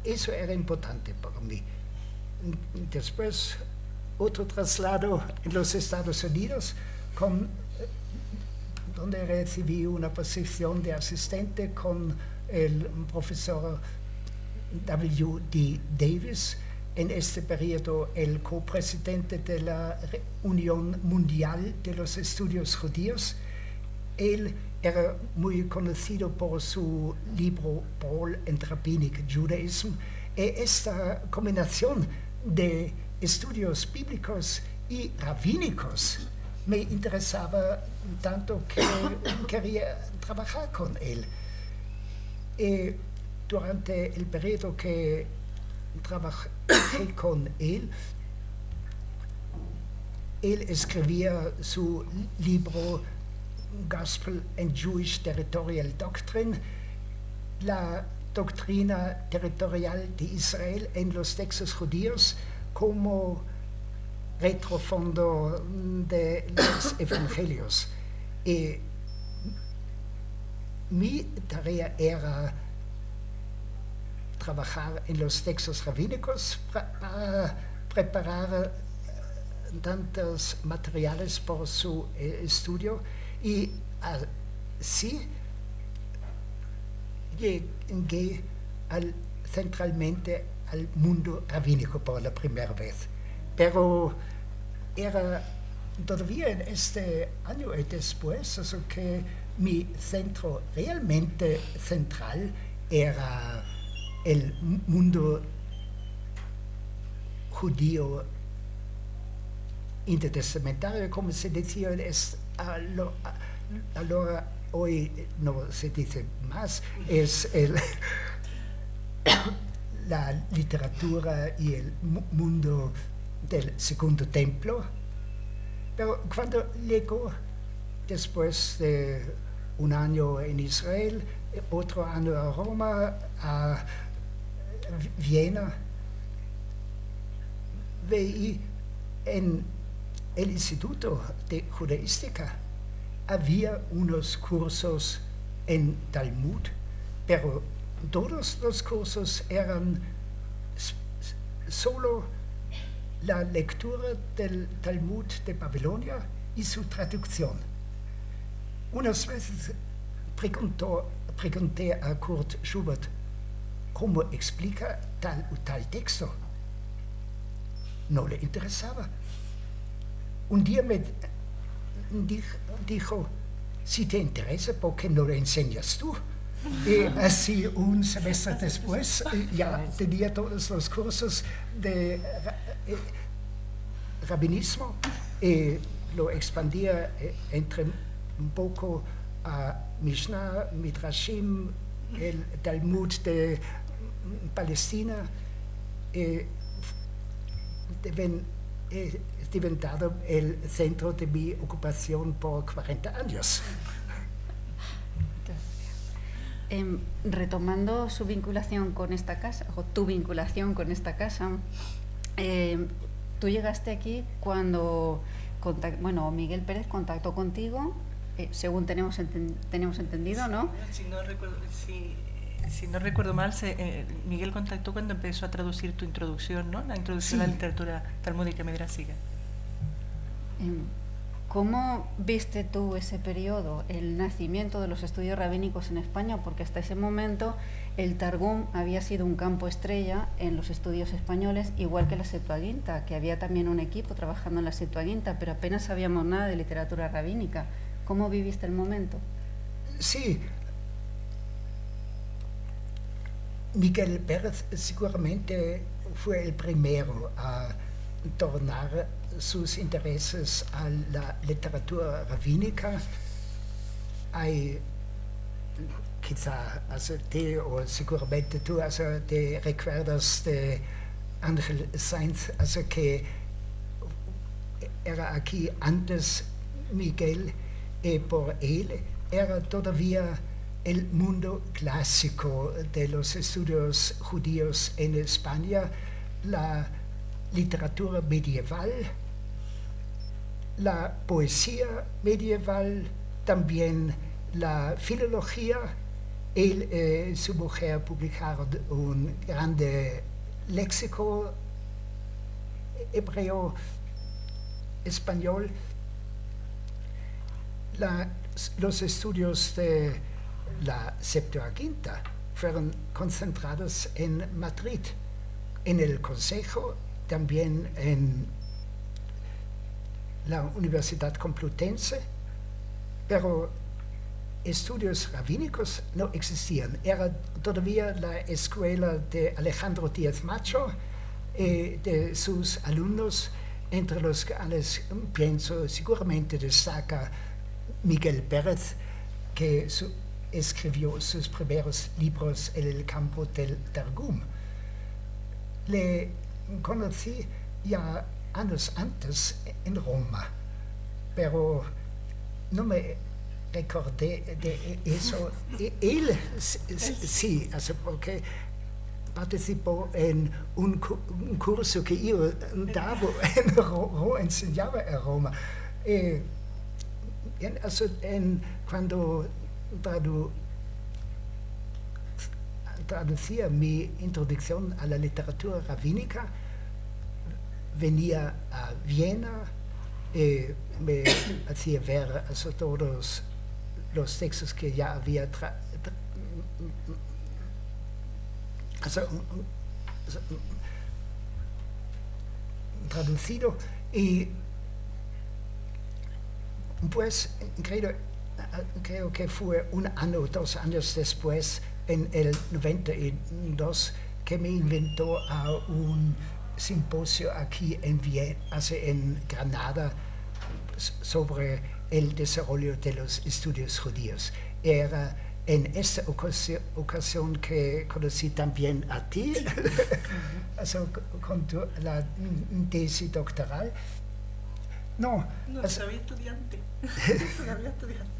eso era importante para mí. Después, otro traslado en los Estados Unidos, donde recibí una posición de asistente con el profesor W.D. Davis, en este periodo el copresidente de la Unión Mundial de los Estudios Judíos. Él era muy conocido por su libro Paul and Rabbinic Judaism, esta combinación de estudios bíblicos y rabínicos me interesaba tanto que quería trabajar con él. Durante el periodo que trabajé con él escribía su libro Gospel and Jewish Territorial Doctrine, la doctrina territorial de Israel en los textos judíos como retrofondo de los evangelios. Mi tarea era trabajar en los textos rabínicos para preparar tantos materiales por su estudio, y así llegué centralmente al mundo rabínico por la primera vez. Pero era todavía en este año y después, que mi centro realmente central era el mundo judío intertestamentario, como se decía, ahora hoy no se dice más, es la literatura y el mundo del Segundo Templo. Pero cuando llegó, después de un año en Israel, otro año a Roma, a Viena, veí en el Instituto de Judaística había unos cursos en Talmud, pero todos los cursos eran solo la lectura del Talmud de Babilonia y su traducción. Unas veces pregunté a Kurt Schubert cómo explica tal o tal texto. No le interesaba. Un día me dijo, si te interesa, ¿por qué no lo enseñas tú? Y así un semestre después ya tenía todos los cursos de rabinismo y lo expandía entre un poco a Mishnah, Midrashim, el Talmud de Palestina. Diventado el centro de mi ocupación por 40 años. Retomando su vinculación con esta casa, o tu vinculación con esta casa, tú llegaste aquí cuando Miguel Pérez contactó contigo, según tenemos entendido, ¿no? Si no recuerdo mal, Miguel contactó cuando empezó a traducir tu introducción, ¿no? La introducción a la literatura talmúdica medrásica. ¿Cómo viste tú ese periodo, el nacimiento de los estudios rabínicos en España? Porque hasta ese momento el Targum había sido un campo estrella en los estudios españoles, igual que la Septuaginta, que había también un equipo trabajando en la Septuaginta, pero apenas sabíamos nada de literatura rabínica. ¿Cómo viviste el momento? Sí. Miguel Pérez seguramente fue el primero a tornar sus intereses a la literatura rabínica. Hay, quizá seguramente tú te recuerdas de Ángel Sainz, que era aquí antes Miguel, y por él era todavía el mundo clásico de los estudios judíos en España, la literatura medieval, la poesía medieval, también la filología. Él y su mujer publicaron un grande léxico hebreo español. Los estudios de la Septuaginta fueron concentrados en Madrid, en el Consejo, también en la Universidad Complutense, pero estudios rabínicos no existían. Era todavía la escuela de Alejandro Díaz Macho, de sus alumnos, entre los cuales pienso seguramente destaca Miguel Pérez, que escribió sus primeros libros en el campo del Targum. Le conocí ya años antes en Roma, pero no me recordé de eso. Él sí, porque participó en un curso que yo daba enseñaba en Roma. Cuando traducía mi introducción a la literatura rabínica, venía a Viena, me hacía ver todos los textos que ya había traducido, y pues creo que fue un año o 2 años después, en el 92, que me invitó a un simposio aquí en Granada sobre el desarrollo de los estudios judíos. Era en esta ocasión que conocí también a ti, con la tesis doctoral. No, todavía estudiante. Todavía estudiante.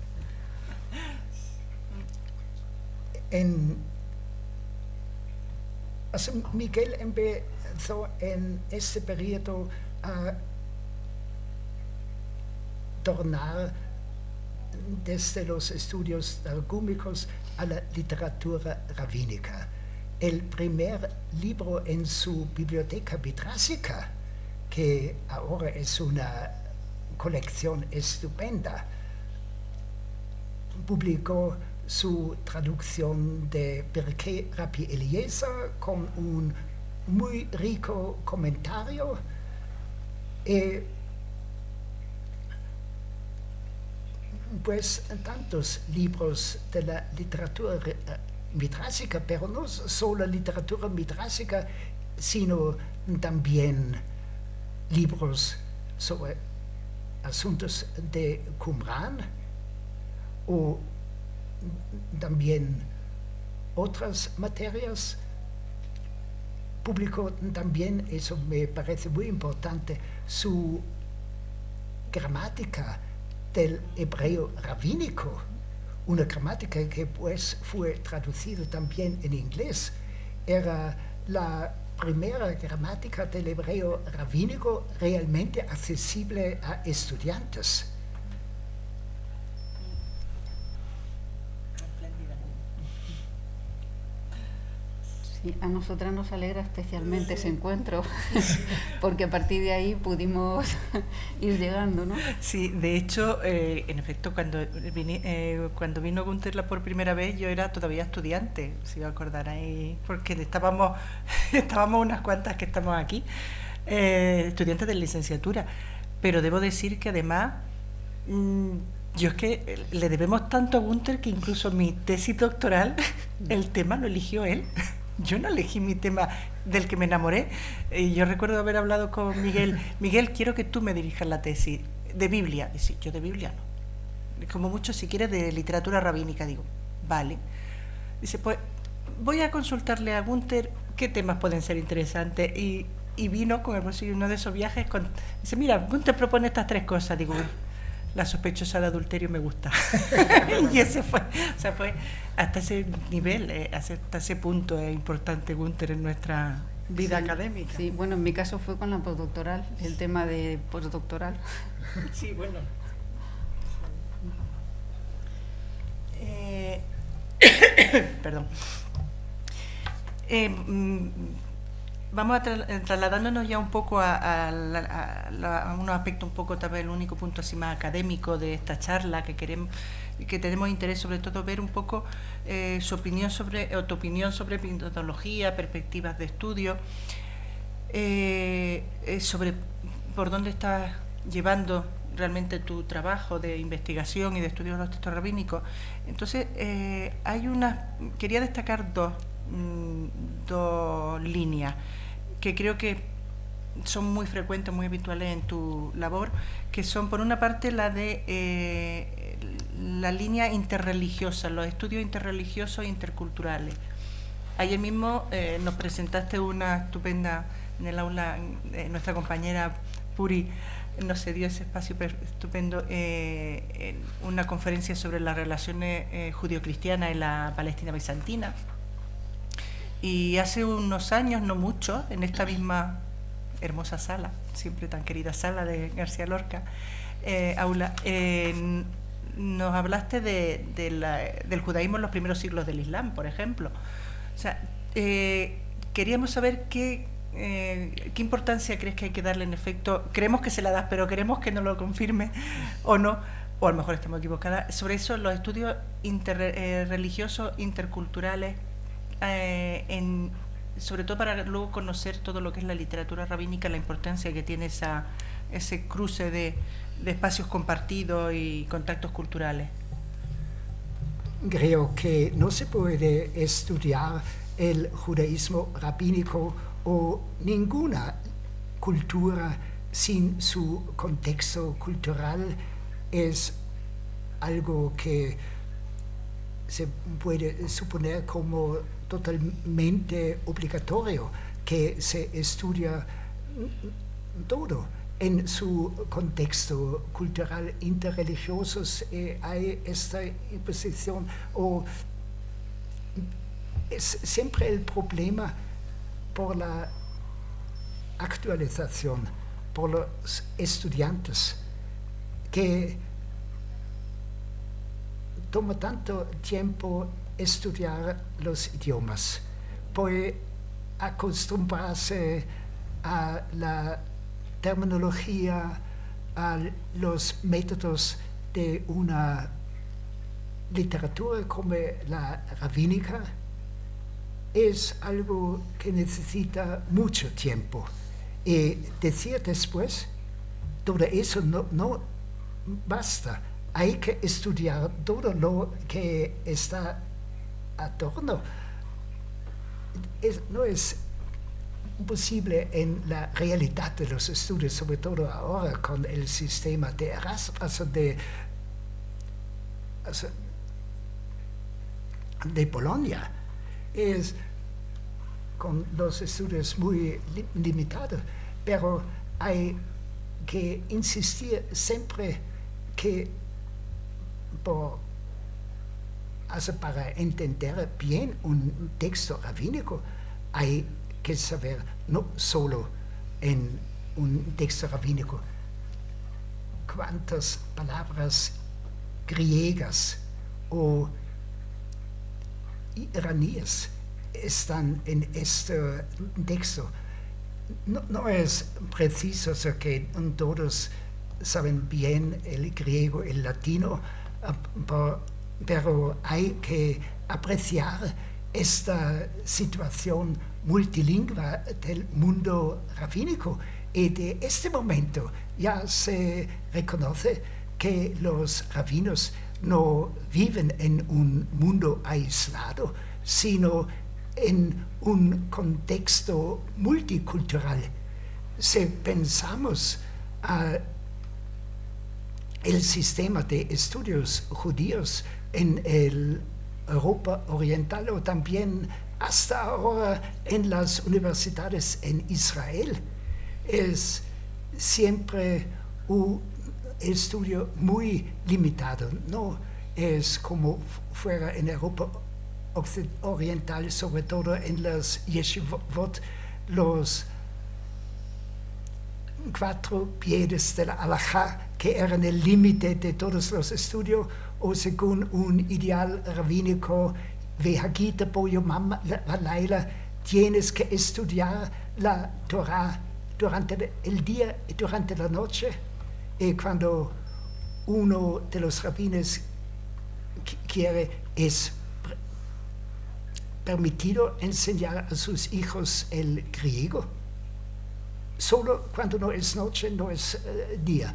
Miguel empezó en ese periodo a tornar desde los estudios targúmicos a la literatura rabínica. El primer libro en su biblioteca vitrásica, que ahora es una colección estupenda, publicó su traducción de Pirkei Rabbi Eliezer con un muy rico comentario. Pues tantos libros de la literatura mitrásica, pero no solo literatura mitrásica, sino también libros sobre asuntos de Qumran, o también otras materias. Publicó también, eso me parece muy importante, su gramática del hebreo rabínico, una gramática que pues fue traducida también en inglés. Era la primera gramática del hebreo rabínico realmente accesible a estudiantes. Sí, a nosotras nos alegra especialmente ese encuentro, porque a partir de ahí pudimos ir llegando, ¿no? Sí, de hecho, en efecto, cuando vino Günther por primera vez, yo era todavía estudiante, si os acordaréis, porque estábamos unas cuantas que estamos aquí, estudiantes de licenciatura, pero debo decir que además, yo es que le debemos tanto a Günther que incluso mi tesis doctoral, el tema lo eligió él. Yo no elegí mi tema del que me enamoré. Yo recuerdo haber hablado con Miguel. Miguel, quiero que tú me dirijas la tesis de Biblia. Y sí, yo de Biblia no. Como mucho, si quieres, de literatura rabínica. Digo, vale. Dice, pues voy a consultarle a Günther qué temas pueden ser interesantes. Y vino con uno de esos viajes. Dice, mira, Günther propone estas 3 cosas. Digo, la sospechosa de adulterio me gusta. Y ese fue, o sea, fue hasta ese nivel, hasta ese punto es importante Günther en nuestra vida académica. Sí, bueno, en mi caso fue con la postdoctoral, el tema de postdoctoral. Sí, bueno. Perdón. Vamos trasladándonos ya un poco a unos aspectos un poco, tal vez el único punto así más académico de esta charla que tenemos interés sobre todo ver un poco tu opinión sobre metodología, perspectivas de estudio, sobre por dónde estás llevando realmente tu trabajo de investigación y de estudio de los textos rabínicos. Entonces, quería destacar dos líneas que creo que son muy frecuentes, muy habituales en tu labor, que son, por una parte, la de la línea interreligiosa, los estudios interreligiosos e interculturales. Ayer mismo nos presentaste una estupenda, en el aula, nuestra compañera Puri nos dio ese espacio estupendo, en una conferencia sobre las relaciones judío-cristianas en la Palestina bizantina. Y hace unos años, no mucho, en esta misma hermosa sala, siempre tan querida sala de García Lorca, aula, nos hablaste del judaísmo en los primeros siglos del Islam, por ejemplo. O sea, queríamos saber qué importancia crees que hay que darle, en efecto. Creemos que se la das, pero queremos que nos lo confirme o no, o a lo mejor estamos equivocadas, sobre eso, los estudios religiosos, interculturales, sobre todo para luego conocer todo lo que es la literatura rabínica, la importancia que tiene ese cruce de espacios compartidos y contactos culturales. Creo que no se puede estudiar el judaísmo rabínico o ninguna cultura sin su contexto cultural. Es algo que se puede suponer como totalmente obligatorio, que se estudia todo en su contexto cultural. Interreligiosos, hay esta imposición, o es siempre el problema por la actualización, por los estudiantes, que toma tanto tiempo estudiar los idiomas, puede acostumbrarse a la terminología, a los métodos de una literatura como la rabínica. Es algo que necesita mucho tiempo. Y decir después, todo eso no basta. Hay que estudiar todo lo que está a torno. No es posible en la realidad de los estudios, sobre todo ahora con el sistema de Erasmus, de Bolonia. Es con los estudios muy limitados, pero hay que insistir siempre que para entender bien un texto rabínico hay que saber no solo en un texto rabínico cuántas palabras griegas o iraníes están en este texto. No es preciso que todos saben bien el griego, el latino, pero hay que apreciar esta situación multilingüe del mundo rabínico, y de este momento ya se reconoce que los rabinos no viven en un mundo aislado, sino en un contexto multicultural. Si pensamos el sistema de estudios judíos en Europa Oriental, o también hasta ahora en las universidades en Israel, es siempre un estudio muy limitado. No es como fuera en Europa Oriental, sobre todo en las yeshivot, los 4 pies de la halajá, que eran el límite de todos los estudios, o según un ideal rabínico, Vehagita bo yomam v'layla, tienes que estudiar la Torah durante el día y durante la noche. Y cuando uno de los rabinos quiere, es permitido enseñar a sus hijos el griego, solo cuando no es noche, no es día.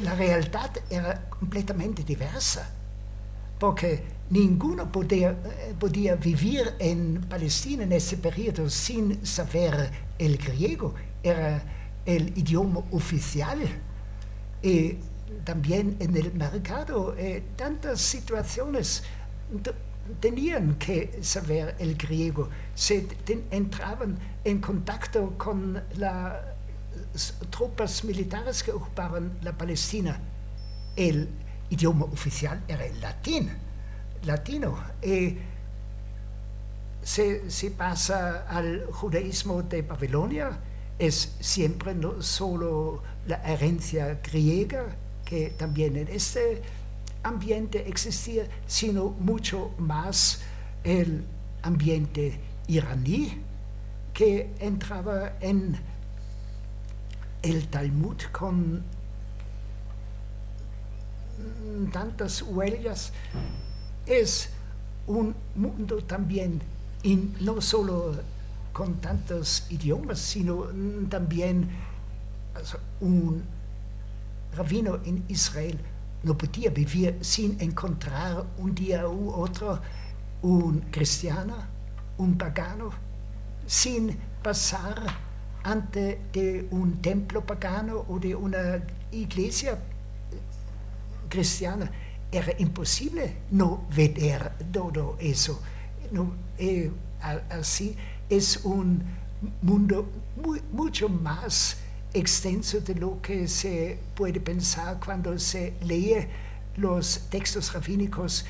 la realidad era completamente diversa, porque ninguno podía vivir en Palestina en ese periodo sin saber el griego. Era el idioma oficial. Y también en el mercado, tantas situaciones tenían que saber el griego. Entraban en contacto con las tropas militares que ocupaban la Palestina. El idioma oficial era el latino. Se pasa al judaísmo de Babilonia, es siempre no solo la herencia griega, que también en este ambiente existía, sino mucho más el ambiente iraní, que entraba en el Talmud con tantas huellas. Es un mundo también, y no solo con tantos idiomas, sino también un rabino en Israel no podía vivir sin encontrar un día u otro un cristiano, un pagano, sin pasar ante de un templo pagano o de una iglesia cristiana. Era imposible no ver todo eso. Así es un mundo mucho más extenso de lo que se puede pensar cuando se lee los textos rabínicos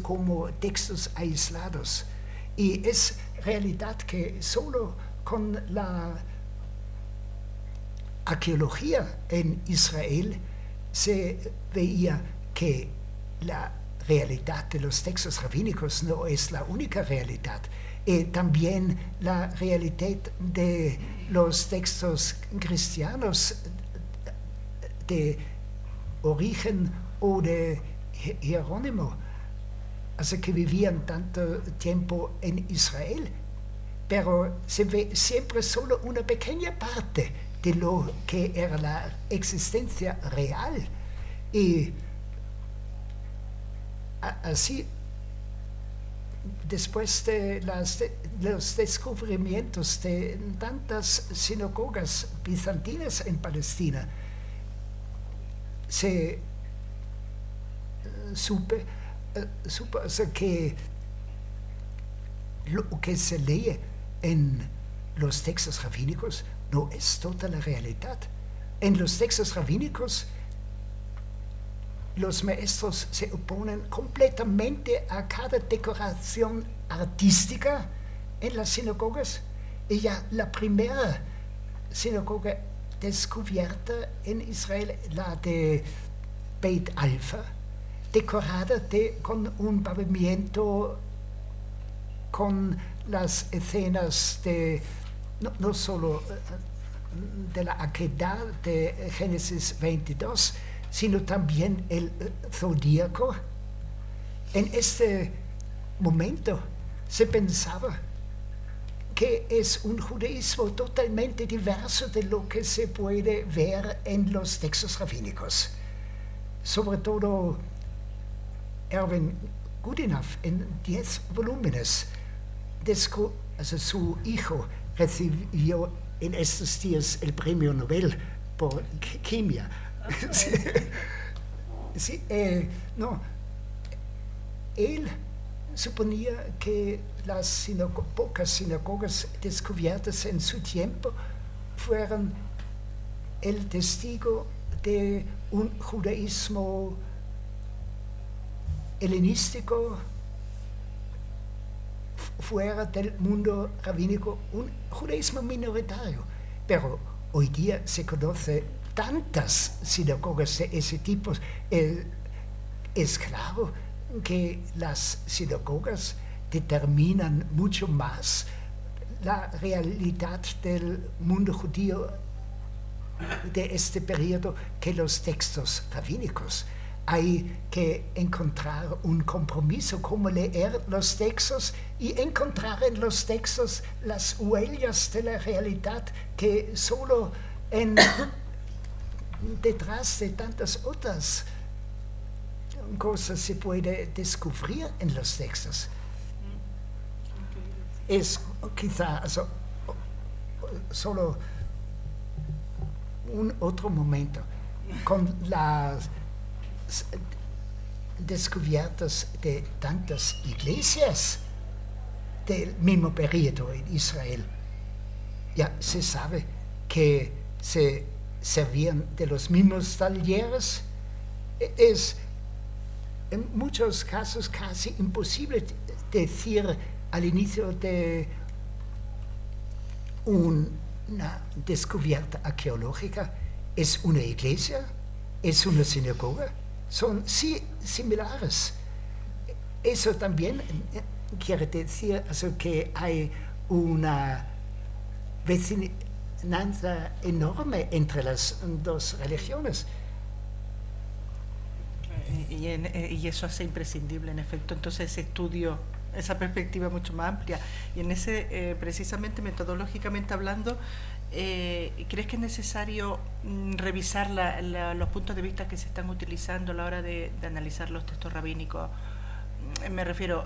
como textos aislados. Y es realidad que solo con la arqueología en Israel se veía que la realidad de los textos rabínicos no es la única realidad. También la realidad de los textos cristianos de Origen o de Jerónimo, así que vivían tanto tiempo en Israel, pero se ve siempre solo una pequeña parte de lo que era la existencia real. Y así, después de los descubrimientos de tantas sinagogas bizantinas en Palestina, se supo que lo que se lee en los textos rabínicos no es toda la realidad. En los textos rabínicos, los maestros se oponen completamente a cada decoración artística en las sinagogas. Y ya la primera sinagoga descubierta en Israel, la de Beit Alfa, decorada con un pavimento con las escenas de no solo de la Akedah de Génesis 22, sino también el zodíaco. En este momento se pensaba que es un judaísmo totalmente diverso de lo que se puede ver en los textos rabínicos. Sobre todo Erwin Goodenough, en 10 volúmenes, su hijo recibió en estos días el premio Nobel por química. Él suponía que las pocas sinagogas descubiertas en su tiempo fueran el testigo de un judaísmo helenístico fuera del mundo rabínico, un judaísmo minoritario. Pero hoy día se conoce tantas sinagogas de ese tipo. Es claro que las sinagogas determinan mucho más la realidad del mundo judío de este periodo que los textos rabínicos. hay que encontrar un compromiso, como leer los textos y encontrar en los textos las huellas de la realidad que solo detrás de tantas otras cosas se puede descubrir en los textos. Es quizá solo un otro momento con las descubiertas de tantas iglesias del mismo periodo en Israel. Ya se sabe que se servían de los mismos talleres. Es en muchos casos casi imposible decir al inicio de una descubierta arqueológica, ¿es una iglesia? ¿Es una sinagoga? Son similares. Eso también quiere decir que hay una vecinanza enorme entre las dos religiones. Y eso hace imprescindible, en efecto, entonces ese estudio, esa perspectiva mucho más amplia. Y en ese, precisamente metodológicamente hablando, ¿crees que es necesario revisar los puntos de vista que se están utilizando a la hora de analizar los textos rabínicos? Me refiero,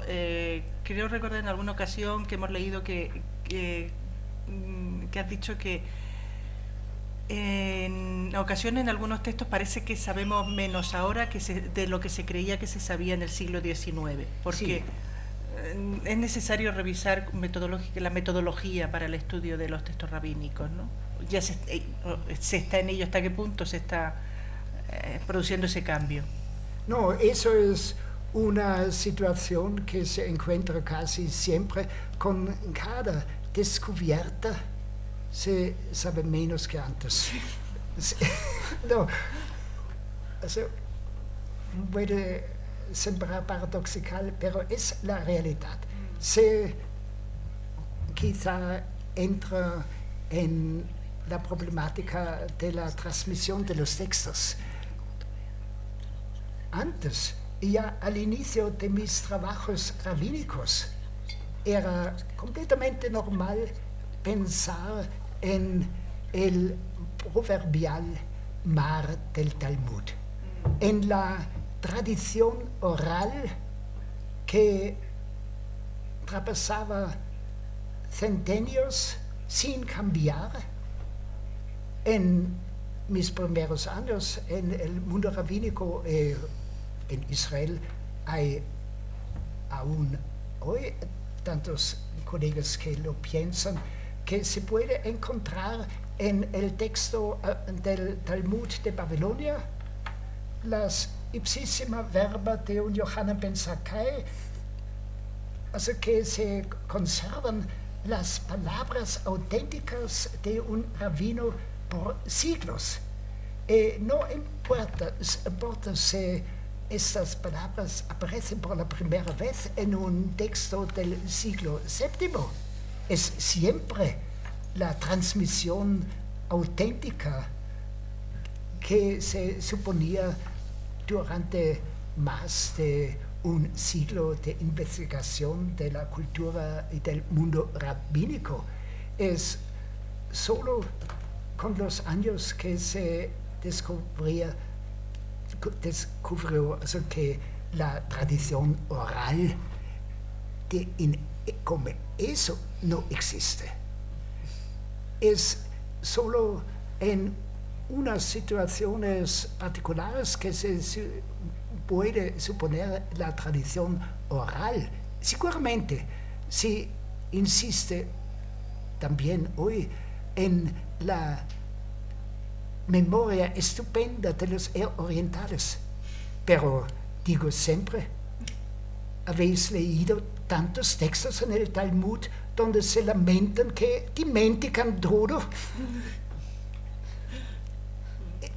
creo recordar en alguna ocasión que hemos leído que has dicho que en ocasiones en algunos textos parece que sabemos menos ahora de lo que se creía que se sabía en el siglo XIX, porque es necesario revisar la metodología para el estudio de los textos rabínicos, ¿no? Ya se está en ello, ¿hasta qué punto se está produciendo ese cambio? No, eso es una situación que se encuentra casi siempre. Con cada descubierta se sabe menos que antes. No, puede sembrar paradoxical, pero es la realidad. Se quizá entra en la problemática de la transmisión de los textos. Antes, ya al inicio de mis trabajos rabínicos, era completamente normal pensar en el proverbial mar del Talmud, en la tradición oral que traspasaba centenios sin cambiar. En mis primeros años en el mundo rabínico en Israel hay aún hoy tantos colegas que lo piensan, que se puede encontrar en el texto del Talmud de Babilonia las ipsísima verba de un Yohanan ben Zakkai, que se conservan las palabras auténticas de un rabino por siglos. No importa si estas palabras aparecen por la primera vez en un texto del siglo VII, es siempre la transmisión auténtica que se suponía durante más de un siglo de investigación de la cultura y del mundo rabínico. Es solo con los años que se descubrió que la tradición oral como eso no existe. Es solo en unas situaciones particulares que se puede suponer la tradición oral. Seguramente se insiste también hoy en la memoria estupenda de los orientales, pero digo siempre, ¿habéis leído tantos textos en el Talmud donde se lamentan que dimentican todo?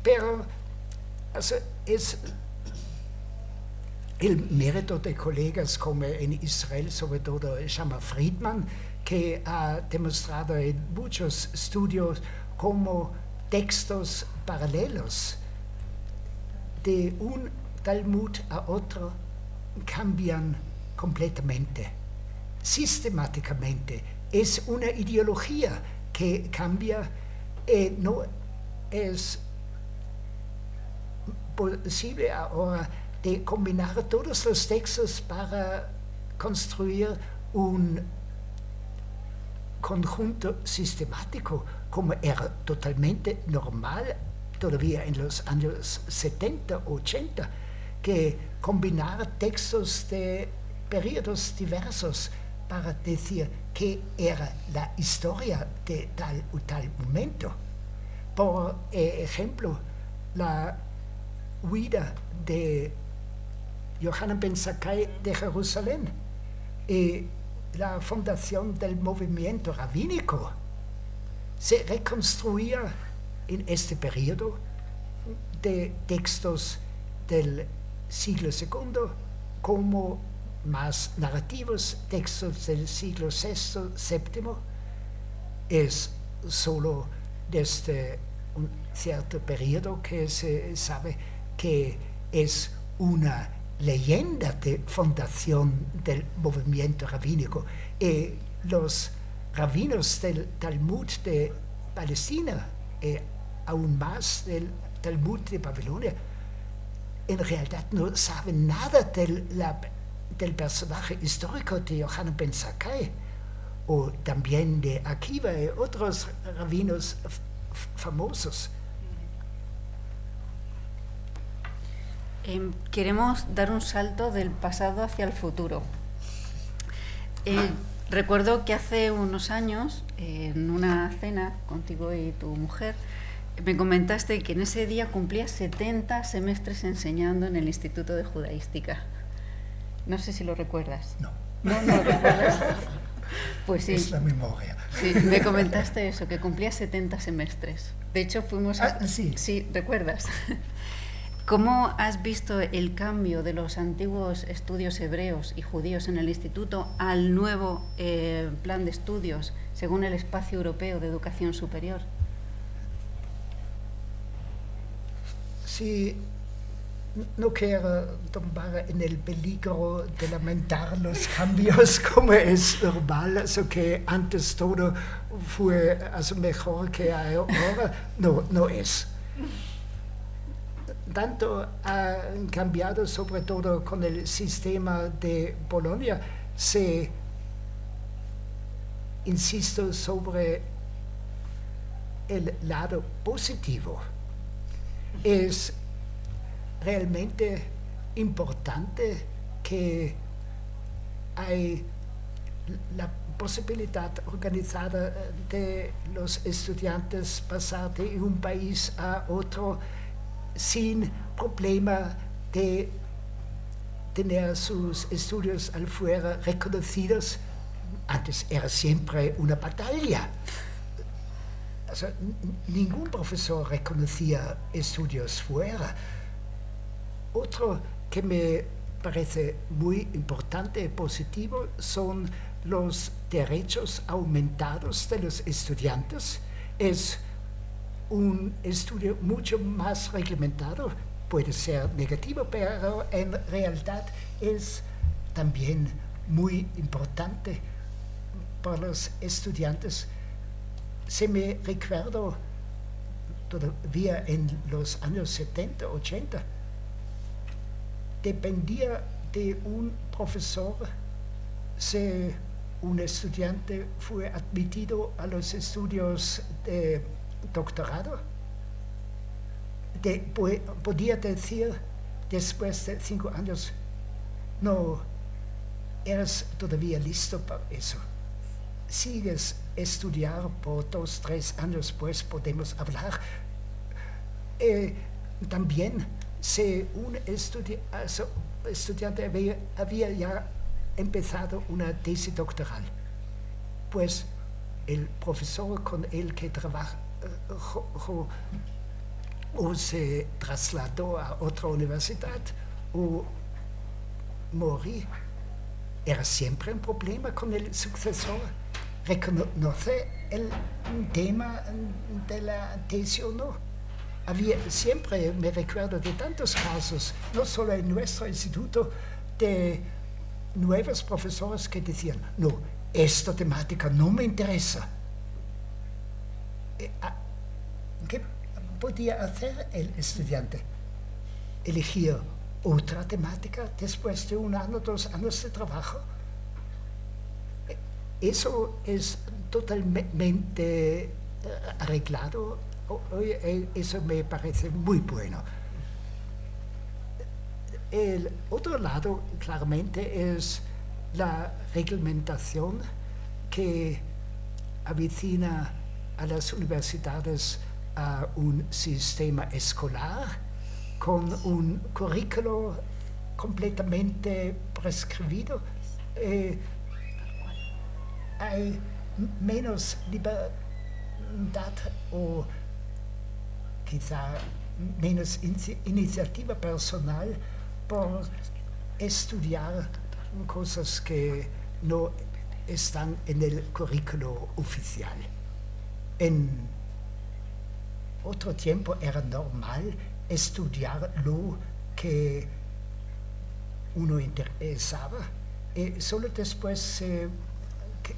Pero es el mérito de colegas como en Israel, sobre todo Shama Friedman, que ha demostrado en muchos estudios como textos paralelos de un Talmud a otro cambian completamente, sistemáticamente. Es una ideología que cambia y no es posible ahora de combinar todos los textos para construir un conjunto sistemático, como era totalmente normal todavía en los años 70, 80, que combinar textos de periodos diversos para decir qué era la historia de tal o tal momento. Por ejemplo, la huida de Yohanan ben Zakkai de Jerusalén y la fundación del movimiento rabínico se reconstruía en este periodo de textos del siglo II como más narrativos, textos del siglo VI, VII. Es solo desde un cierto periodo que se sabe que es una leyenda de fundación del movimiento rabínico. Y los rabinos del Talmud de Palestina, aún más del Talmud de Babilonia, en realidad no saben nada del personaje histórico de Yohanan ben Zakkai, o también de Akiva y otros rabinos famosos. Queremos dar un salto del pasado hacia el futuro. Recuerdo que hace unos años, en una cena contigo y tu mujer, me comentaste que en ese día cumplías 70 semestres enseñando en el Instituto de Judaística. No sé si lo recuerdas. No. ¿No lo recuerdas? Pues sí. Es la memoria. Sí, me comentaste eso, que cumplías 70 semestres. De hecho, fuimos a... Sí. Sí, ¿recuerdas? ¿Cómo has visto el cambio de los antiguos estudios hebreos y judíos en el instituto al nuevo plan de estudios según el Espacio Europeo de Educación Superior? Sí, no quiero tomar en el peligro de lamentar los cambios como es normal, eso que antes todo fue mejor que ahora. No es. Tanto ha cambiado, sobre todo con el sistema de Bolonia, insisto sobre el lado positivo. Es realmente importante que hay la posibilidad organizada de los estudiantes pasar de un país a otro sin problema de tener sus estudios afuera reconocidos. Antes era siempre una batalla. O sea, ningún profesor reconocía estudios fuera. Otro que me parece muy importante y positivo son los derechos aumentados de los estudiantes. Es un estudio mucho más reglamentado, puede ser negativo, pero en realidad es también muy importante para los estudiantes. Se me recuerdo todavía en los años 70, 80, dependía de un profesor si un estudiante fue admitido a los estudios de doctorado. Podía decir después de 5 años, no, eres todavía listo para eso. Sigues estudiar por 2, 3 años, pues podemos hablar. También si un estudiante había ya empezado una tesis doctoral, pues el profesor con el que trabajó o se trasladó a otra universidad o morí, era siempre un problema con el sucesor. ¿Reconoce el tema de la tesis o no? siempre me recuerdo de tantos casos, no solo en nuestro instituto, de nuevos profesores que decían, no, esta temática no me interesa. ¿Qué podía hacer el estudiante? Elegir otra temática después de 1 año, 2 años de trabajo. Eso es totalmente arreglado. Eso me parece muy bueno. El otro lado, claramente, es la reglamentación que avicina a las universidades a un sistema escolar con un currículo completamente prescribido. Hay menos libertad o quizá menos iniciativa personal por estudiar cosas que no están en el currículo oficial. En otro tiempo era normal estudiar lo que uno interesaba y solo después se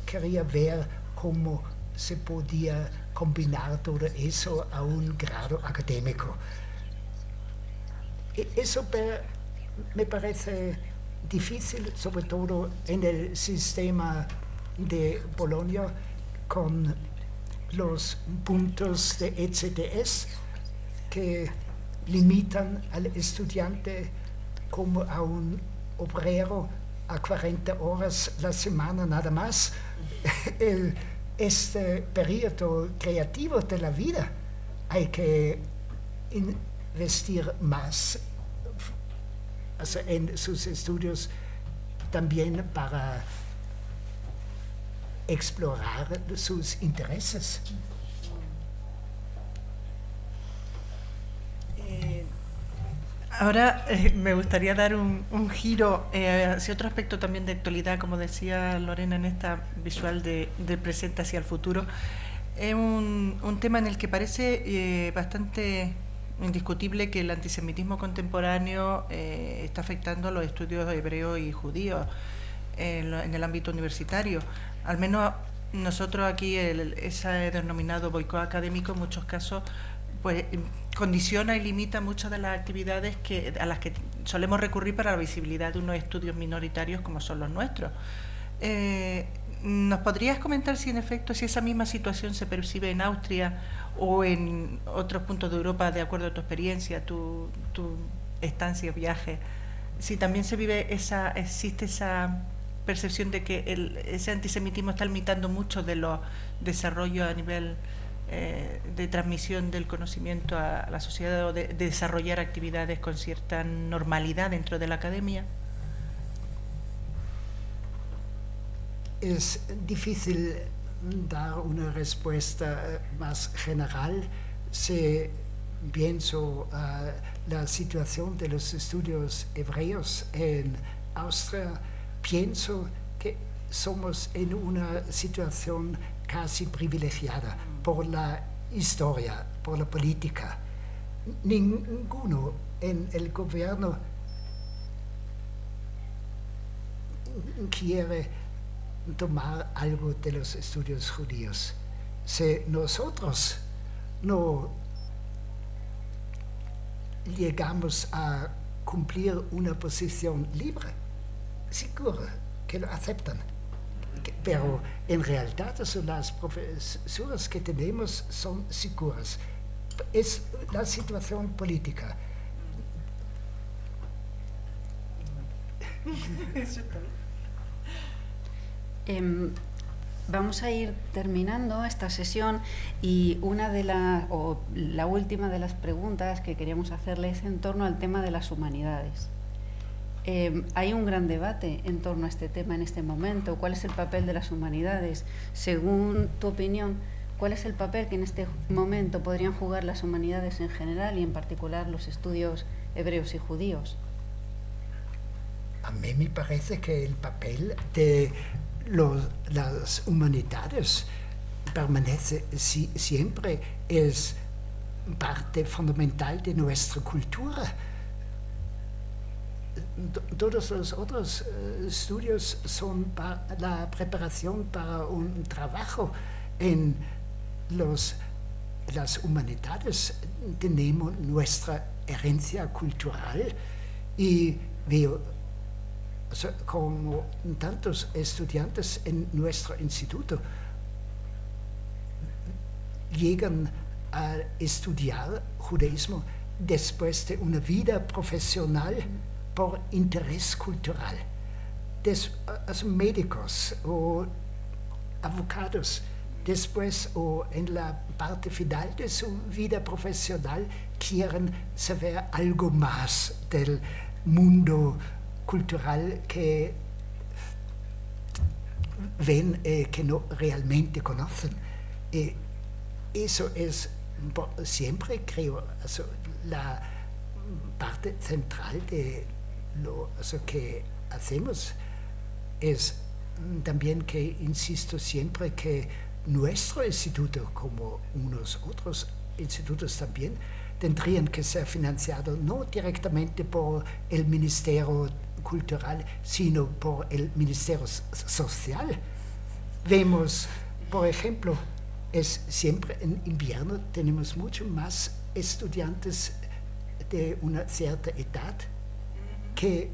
quería ver cómo se podía combinar todo eso a un grado académico. Eso me parece difícil, sobre todo en el sistema de Bolonia, con los puntos de ECTS que limitan al estudiante como a un obrero a 40 horas la semana nada más. Este periodo creativo de la vida hay que investir más en sus estudios también para explorar sus intereses. Ahora me gustaría dar un giro hacia otro aspecto también de actualidad, como decía Lorena en esta visual del presente hacia el futuro. Es un tema en el que parece bastante indiscutible que el antisemitismo contemporáneo está afectando los estudios hebreos y judíos en el ámbito universitario. Al menos nosotros aquí ese denominado boicot académico en muchos casos pues condiciona y limita muchas de las actividades a las que solemos recurrir para la visibilidad de unos estudios minoritarios como son los nuestros. ¿Nos podrías comentar si en efecto, si esa misma situación se percibe en Austria o en otros puntos de Europa, de acuerdo a tu experiencia, tu estancia, viaje, si también existe esa percepción de que ese antisemitismo está limitando mucho de los desarrollos a nivel de transmisión del conocimiento a la sociedad o de desarrollar actividades con cierta normalidad dentro de la academia? Es difícil dar una respuesta más general. Si pienso a la situación de los estudios hebreos en Austria, pienso que somos en una situación casi privilegiada por la historia, por la política. Ninguno en el gobierno quiere tomar algo de los estudios judíos. Si nosotros no llegamos a cumplir una posición libre, seguro que lo aceptan. Pero en realidad las profesuras que tenemos son seguras. Es la situación política. Vamos a ir terminando esta sesión y la última de las preguntas que queríamos hacerle es en torno al tema de las humanidades. Hay un gran debate en torno a este tema en este momento. ¿Cuál es el papel de las humanidades? Según tu opinión, ¿cuál es el papel que en este momento podrían jugar las humanidades en general y en particular los estudios hebreos y judíos? A mí me parece que el papel de las humanidades permanece siempre, es parte fundamental de nuestra cultura. Todos los otros estudios son para la preparación para un trabajo en las humanidades. Tenemos nuestra herencia cultural y veo como tantos estudiantes en nuestro instituto llegan a estudiar judaísmo después de una vida profesional por interés cultural. Médicos o abogados, después o en la parte final de su vida profesional, quieren saber algo más del mundo cultural que ven que no realmente conocen. Eso es siempre, creo, la parte central de lo que hacemos. Es también que insisto siempre que nuestro instituto, como unos otros institutos también, tendrían que ser financiados no directamente por el Ministerio Cultural, sino por el Ministerio Social. Vemos, por ejemplo, siempre en invierno tenemos mucho más estudiantes de una cierta edad que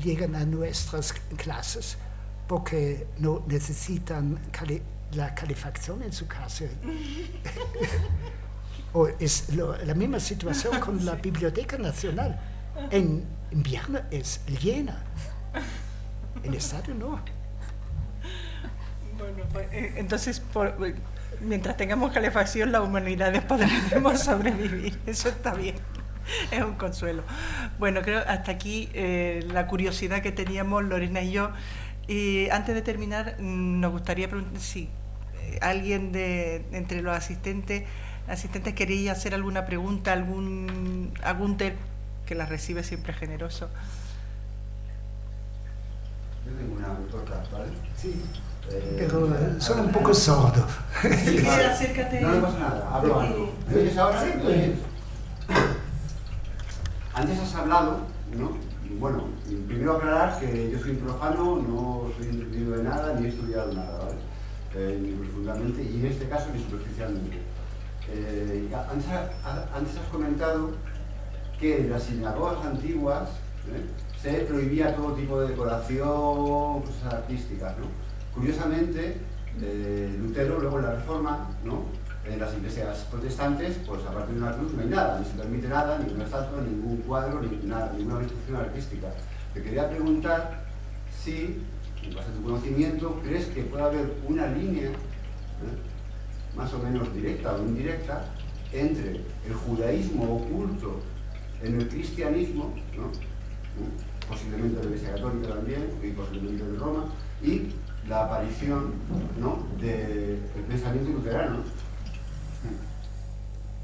llegan a nuestras clases porque no necesitan la calefacción en su casa. O es la misma situación con la Biblioteca Nacional. En invierno es llena, en estadio no. Bueno, pues, entonces, mientras tengamos calefacción, las humanidades podremos sobrevivir. Eso está bien, es un consuelo. Bueno, creo hasta aquí la curiosidad que teníamos Lorena y yo. Y antes de terminar, nos gustaría preguntar si alguien entre los asistentes quería hacer alguna pregunta, algún que la recibe siempre generoso. Yo tengo una corta, ¿vale? Sí. Pero son un poco sordo. Sí, vale. Acércate. No pasa nada, hablo algo. ¿Me oyes ahora? Sí. ¿Me oyes? Antes has hablado, ¿no? Bueno, primero aclarar que yo soy un profano, no soy entendido de nada, ni he estudiado nada, ¿vale? Ni profundamente, y en este caso ni superficialmente. Antes has comentado que en las sinagogas antiguas se prohibía todo tipo de decoración, cosas artísticas, ¿no? Curiosamente, Lutero luego en la Reforma, ¿no? En las iglesias protestantes, pues aparte de una cruz no hay nada, ni se permite nada, ni una estatua, ningún cuadro, ni nada, ninguna institución artística. Te quería preguntar si, en base a tu conocimiento, crees que puede haber una línea más o menos directa o indirecta entre el judaísmo oculto en el cristianismo, ¿no? Posiblemente de la Iglesia Católica también, y posiblemente de Roma, y la aparición, ¿no?, del pensamiento luterano.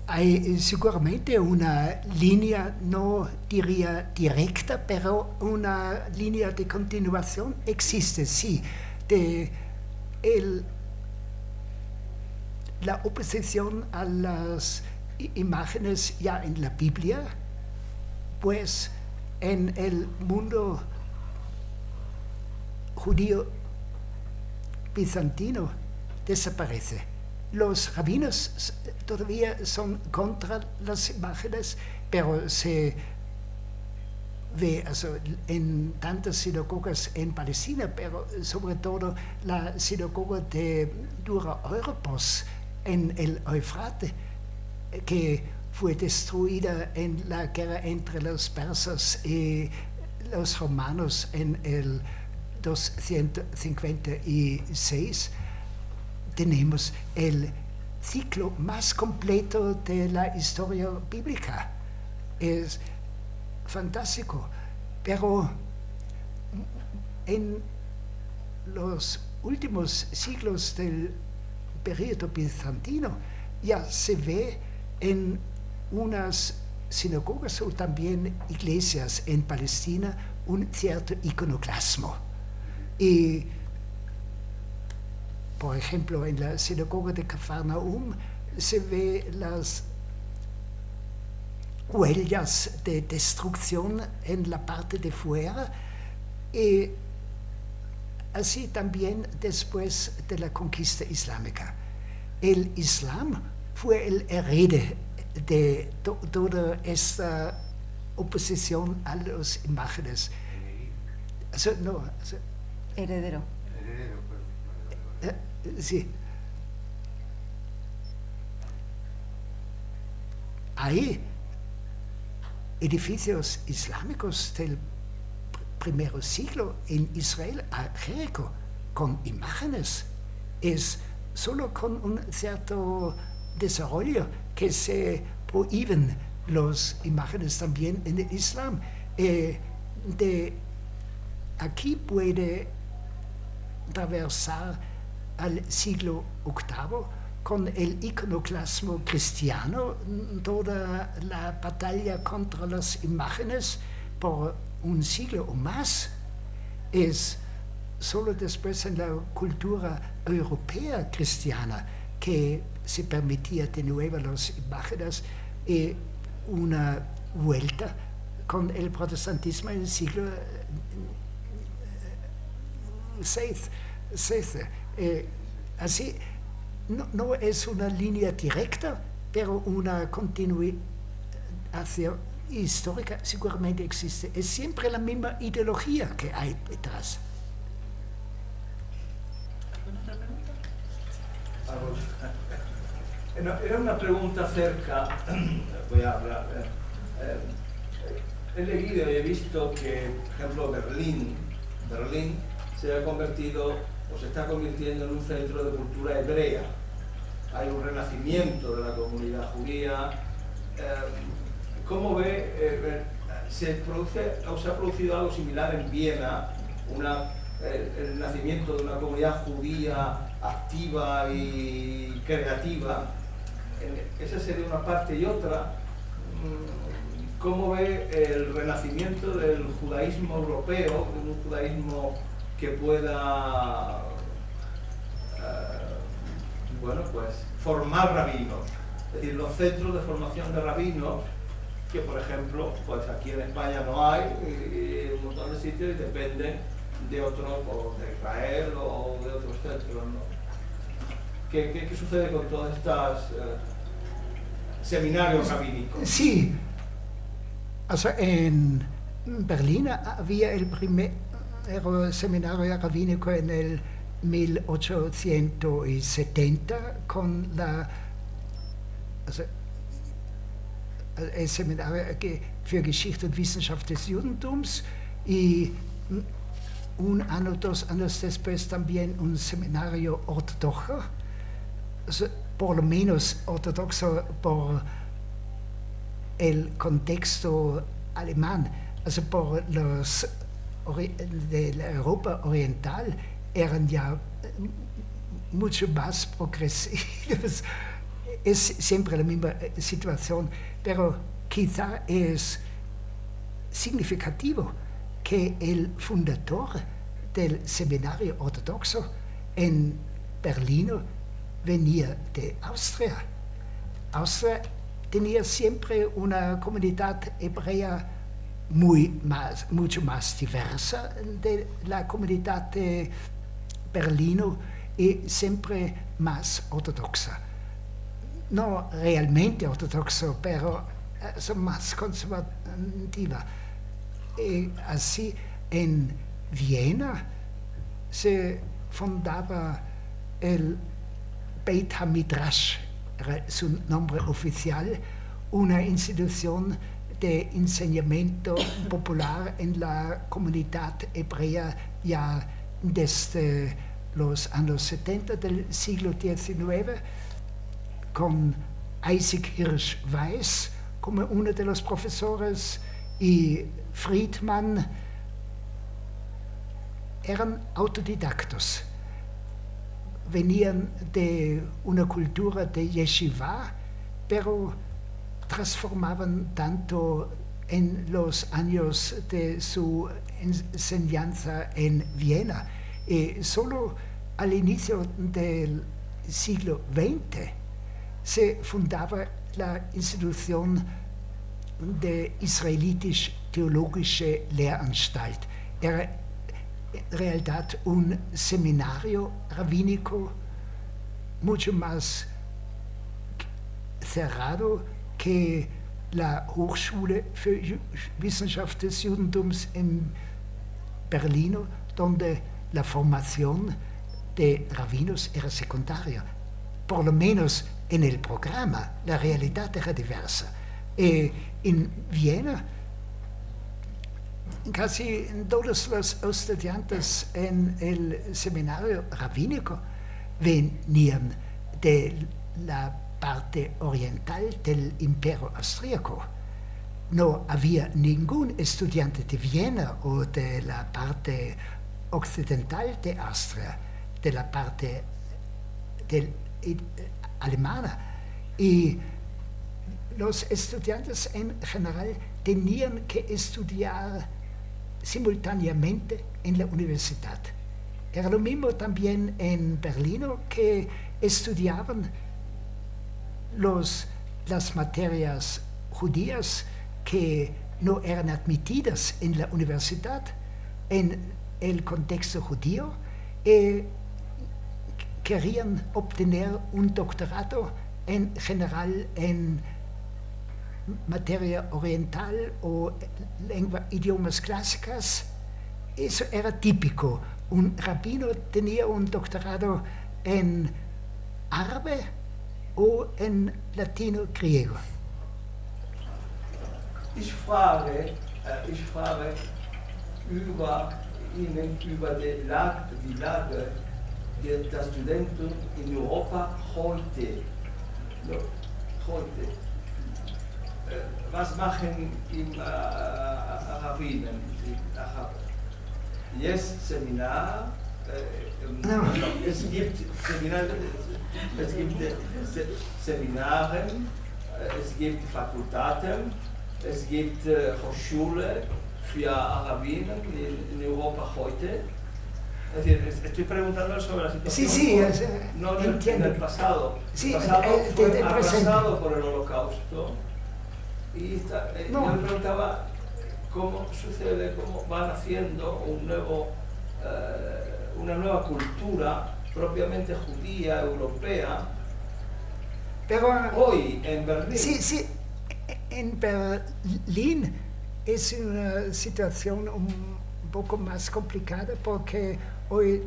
Hay seguramente una línea, no diría directa, pero una línea de continuación existe, sí, la oposición a las imágenes ya en la Biblia, pues en el mundo judío bizantino desaparece. Los rabinos todavía son contra las imágenes, pero se ve en tantas sinagogas en Palestina, pero sobre todo la sinagoga de Dura Europos en el Eufrate, que fue destruida en la guerra entre los persas y los romanos en el 256. Tenemos el ciclo más completo de la historia bíblica. Es fantástico, pero en los últimos siglos del periodo bizantino ya se ve en unas sinagogas o también iglesias en Palestina un cierto iconoclasmo. Y por ejemplo, en la sinagoga de Cafarnaum se ve las huellas de destrucción en la parte de fuera, y así también después de la conquista islámica. El Islam fue el herede de toda esta oposición a las imágenes. Heredero. Sí. Hay edificios islámicos del primer siglo en Israel, a Jericó, con imágenes. Es solo con un cierto desarrollo que se prohíben las imágenes también en el Islam. De aquí puede atravesar al siglo VIII con el iconoclasmo cristiano, toda la batalla contra las imágenes por un siglo o más. Es solo después en la cultura europea cristiana que se permitía de nuevo las imágenes, y una vuelta con el protestantismo en el siglo VI. Así, no es una línea directa, pero una continuidad histórica seguramente existe. Es siempre la misma ideología que hay detrás. Era una pregunta acerca, voy a hablar, he leído y he visto que, por ejemplo, Berlín se ha convertido o se está convirtiendo en un centro de cultura hebrea. Hay un renacimiento de la comunidad judía. ¿Cómo ve? ¿Se ha producido algo similar en Viena? El nacimiento de una comunidad judía activa y creativa. Esa sería una parte, y otra, ¿cómo ve el renacimiento del judaísmo europeo, de un judaísmo que pueda formar rabinos? Es decir, los centros de formación de rabinos, que por ejemplo, pues aquí en España no hay, y un montón de sitios, y dependen de otros, o de Israel o de otros centros, ¿no? ¿Qué sucede con todas estas seminarios rabínicos? Sí, en Berlín había el primer seminario rabínico en el 1870 con el Seminario für Geschichte und Wissenschaft des Judentums, y un año, 2 años después también un seminario ortodoxo, por lo menos ortodoxo por el contexto alemán, por los de la Europa oriental eran ya mucho más progresivos. Es siempre la misma situación, pero quizá es significativo que el fundador del seminario ortodoxo en Berlín venía de Austria. Austria tenía siempre una comunidad hebrea mucho más diversa de la comunidad de Berlín, y siempre más ortodoxa. No realmente ortodoxo, pero más conservativa. Y así en Viena se fundaba el Beit HaMidrash, era su nombre oficial, una institución de enseñamiento popular en la comunidad hebrea ya desde los años 70 del siglo XIX, con Isaac Hirsch Weiss como uno de los profesores, y Friedman. Eran autodidactos, venían de una cultura de yeshiva, pero transformaban tanto en los años de su enseñanza en Viena. Solo al inicio del siglo XX se fundaba la institución de Israelitisch-Theologische Lehranstalt. Era en realidad un seminario rabínico mucho más cerrado que la Hochschule für Wissenschaft des Judentums en Berlín, donde la formación de rabinos era secundaria. Por lo menos en el programa, la realidad era diversa. En Viena, casi todos los estudiantes en el seminario rabínico venían de la parte oriental del Imperio Austríaco. No había ningún estudiante de Viena o de la parte occidental de Austria, de la parte alemana. Y los estudiantes en general tenían que estudiar simultáneamente en la universidad. Era lo mismo también en Berlín, que estudiaban las materias judías que no eran admitidas en la universidad en el contexto judío y querían obtener un doctorado en general en materia oriental o idiomas clásicas. Eso era típico. Un rabino tenía un doctorado en árabe o en latino griego. Ich frage Ihnen über die Lage der Studenten in Europa heute. Was machen die Rabbinen? Jetzt Seminar, es gibt Seminare, es gibt Fakultaten, es gibt Hochschule für Rabbinen in Europa heute. Es decir, estoy preguntando sobre la situación no en el pasado. Sí, el pasado fue arrasado por el Holocausto. Y yo me preguntaba cómo sucede, cómo va naciendo una nueva cultura propiamente judía, europea, pero hoy en Berlín. Sí, en Berlín es una situación un poco más complicada porque hoy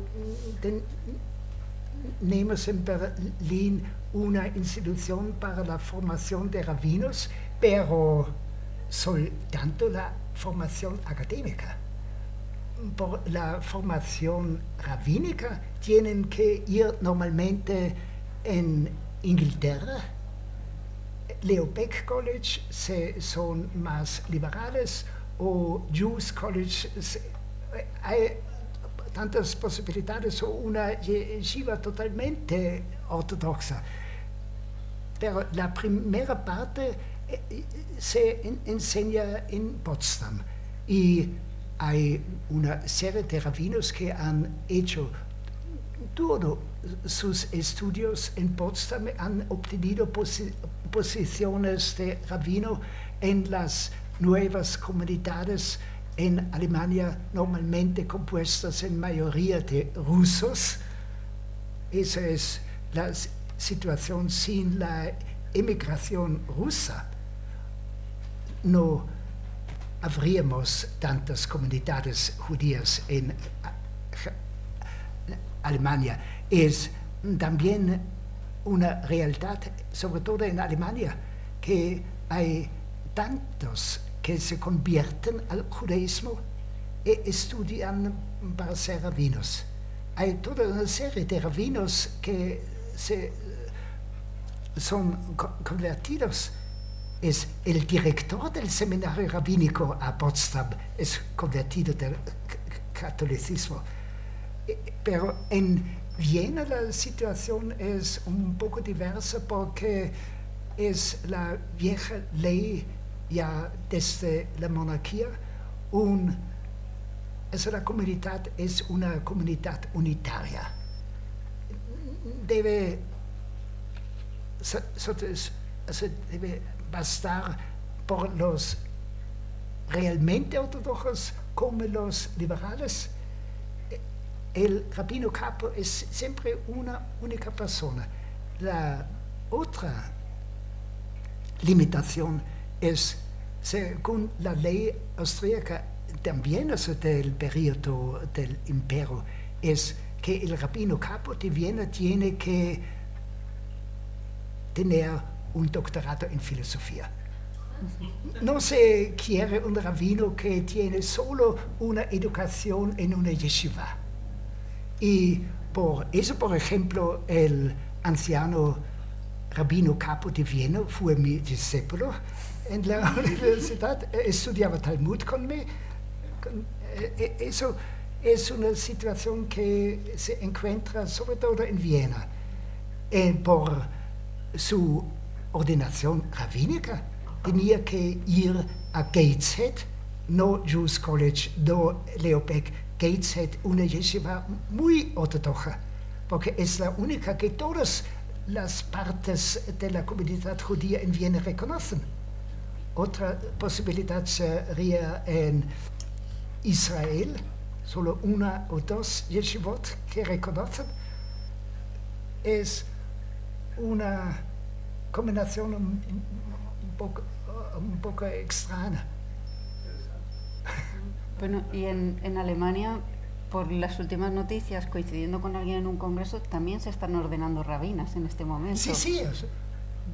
tenemos en Berlín una institución para la formación de rabinos, pero soltanto la formación académica. Por la formación rabínica tienen que ir normalmente en Inglaterra. Leo Baeck College son más liberales, o Jews College. Hay tantas posibilidades, o una yeshiva totalmente ortodoxa. Pero la primera parte se enseña en Potsdam y hay una serie de rabinos que han hecho todos sus estudios en Potsdam, han obtenido posiciones de rabino en las nuevas comunidades en Alemania, normalmente compuestas en mayoría de rusos. Esa es la situación sin la emigración rusa. No habríamos tantas comunidades judías en Alemania. Es también una realidad, sobre todo en Alemania, que hay tantos que se convierten al judaísmo y estudian para ser rabinos. Hay toda una serie de rabinos que son convertidos. Es el director del seminario rabínico a Potsdam, es convertido del catolicismo. Pero en Viena la situación es un poco diversa porque es la vieja ley ya desde la monarquía, la comunidad es una comunidad unitaria. debe bastar por los realmente ortodoxos como los liberales. El rabino capo es siempre una única persona. La otra limitación es, según la ley austríaca, también del periodo del imperio, es que el rabino capo de Viena tiene que tener un doctorado en filosofía. No se quiere un rabino que tiene solo una educación en una yeshiva. Y por eso, por ejemplo, el anciano rabino capo de Viena fue mi discípulo en la universidad, estudiaba Talmud conmigo. Eso es una situación que se encuentra sobre todo en Viena. Por su ordenación rabínica tenía que ir a Gateshead, no Jews College, no Leo Baeck, Gateshead, una yeshiva muy ortodoxa, porque es la única que todas las partes de la comunidad judía en Viena reconocen. Otra posibilidad sería en Israel, solo una o dos yeshivot que reconocen. Es una combinación un poco extraña. Bueno, y en Alemania, por las últimas noticias, coincidiendo con alguien en un congreso, también se están ordenando rabinas en este momento. Sí,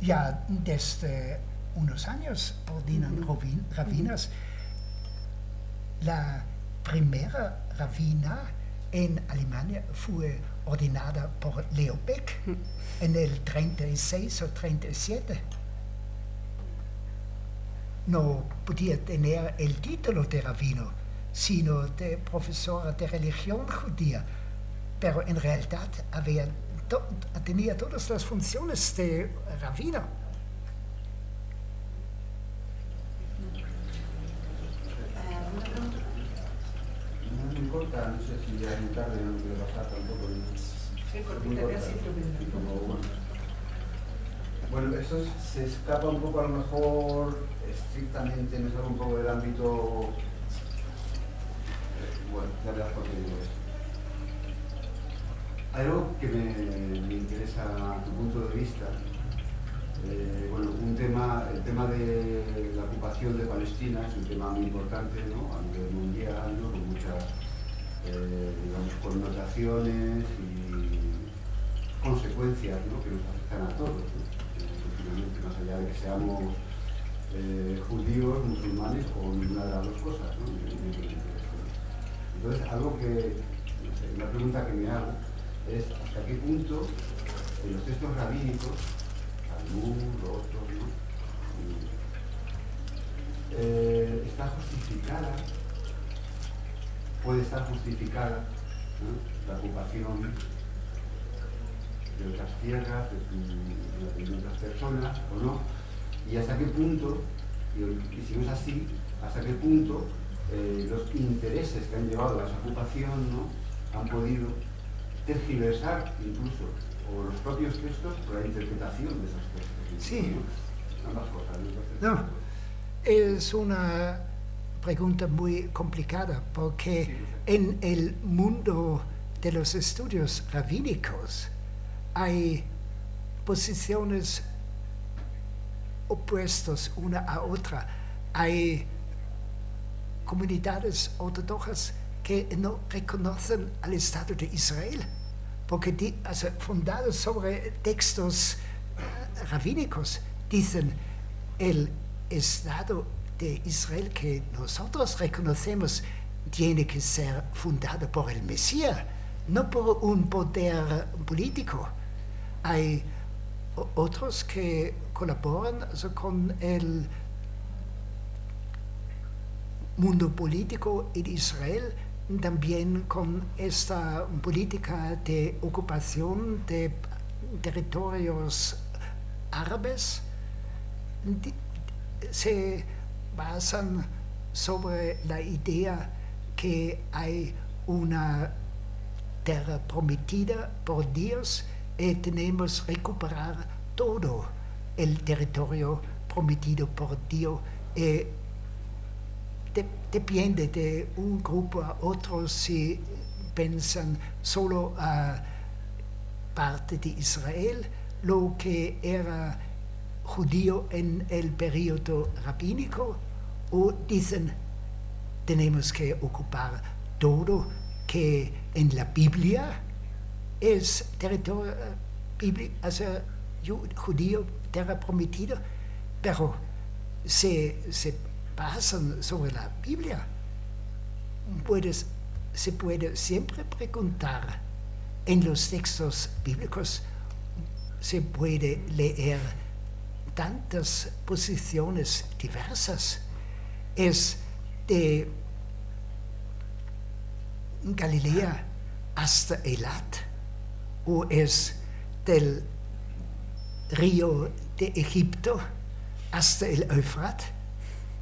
ya desde unos años ordenan rabinas. La primera rabina en Alemania fue ordenada por Leo Baeck en el 36 o 37. No podía tener el título de rabino, sino de profesora de religión judía, pero en realidad tenía todas las funciones de rabino. No me importa, no sé si ya es muy tarde, no quiero pasar tampoco. Sí, cortita, casi bueno, eso se escapa un poco, a lo mejor, estrictamente, me sale un poco del ámbito. Bueno, ya verás por qué digo esto. Hay algo que me interesa tu punto de vista. Bueno, el tema de la ocupación de Palestina es un tema muy importante, ¿no? A nivel mundial, ¿no? Con muchas, digamos, connotaciones y consecuencias, ¿no? Que nos afectan a todos, ¿no? Finalmente, más allá de que seamos judíos, musulmanes o ninguna de las dos cosas, ¿no? Entonces, algo que, no sé, una pregunta que me hago es hasta qué punto en los textos rabínicos, Talmud, otros, ¿no? Está justificada, puede estar justificada, ¿no? La ocupación de otras tierras, de otras personas, o no, y hasta qué punto, y si no es así, hasta qué punto los intereses que han llevado a esa ocupación, ¿no? Han podido tergiversar incluso, o los propios textos, por la interpretación de esos textos. Sí. ¿No? Ambas cosas. No, es una pregunta muy complicada porque en el mundo de los estudios rabínicos hay posiciones opuestas una a otra. Hay comunidades ortodoxas que no reconocen al Estado de Israel, porque fundados sobre textos rabínicos, dicen el Estado de Israel que nosotros reconocemos tiene que ser fundado por el Mesías, no por un poder político. Hay otros que colaboran con el mundo político en Israel, también con esta política de ocupación de territorios árabes. Se basan sobre la idea que hay una tierra prometida por Dios tenemos que recuperar todo el territorio prometido por Dios. Depende de un grupo a otro si piensan solo a parte de Israel, lo que era judío en el periodo rabínico, o dicen tenemos que ocupar todo que en la Biblia es territorio bíblico, judío, tierra prometida, pero se basan sobre la Biblia. Se puede siempre preguntar en los textos bíblicos, se puede leer tantas posiciones diversas. Es de Galilea hasta Eilat, o es del río de Egipto hasta el Éufrates.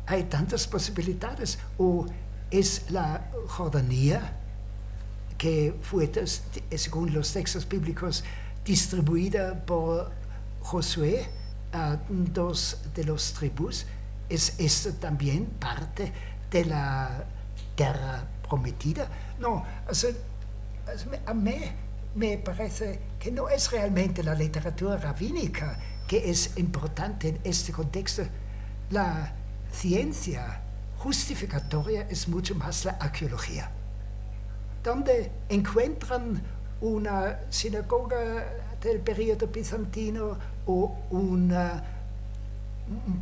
Hay tantas posibilidades. O es la Jordania, que fue, según los textos bíblicos, distribuida por Josué a 2 de los tribus. ¿Es esto también parte de la tierra prometida? No, a mí me parece que no es realmente la literatura rabínica que es importante en este contexto. La ciencia justificatoria es mucho más la arqueología, donde encuentran una sinagoga del periodo bizantino o un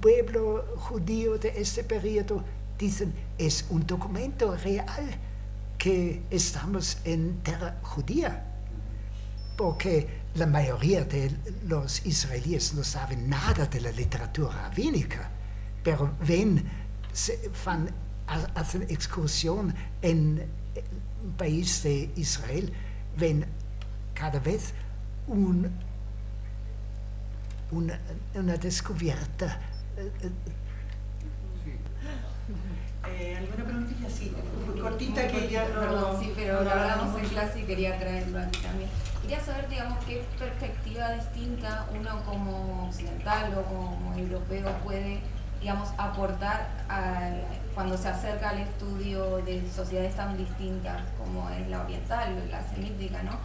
pueblo judío de este periodo, dicen es un documento real que estamos en tierra judía, porque la mayoría de los israelíes no saben nada de la literatura rabínica, pero hacen excursión en el país de Israel, ven cada vez una descubierta. ¿Alguna preguntilla? Sí, cortita que ya no... Perdón, sí, pero lo hablamos en clase y quería traerlo aquí también. Quería saber, digamos, qué perspectiva distinta uno como occidental o como europeo puede, digamos, aportar cuando se acerca al estudio de sociedades tan distintas como es la oriental o la semítica, ¿no?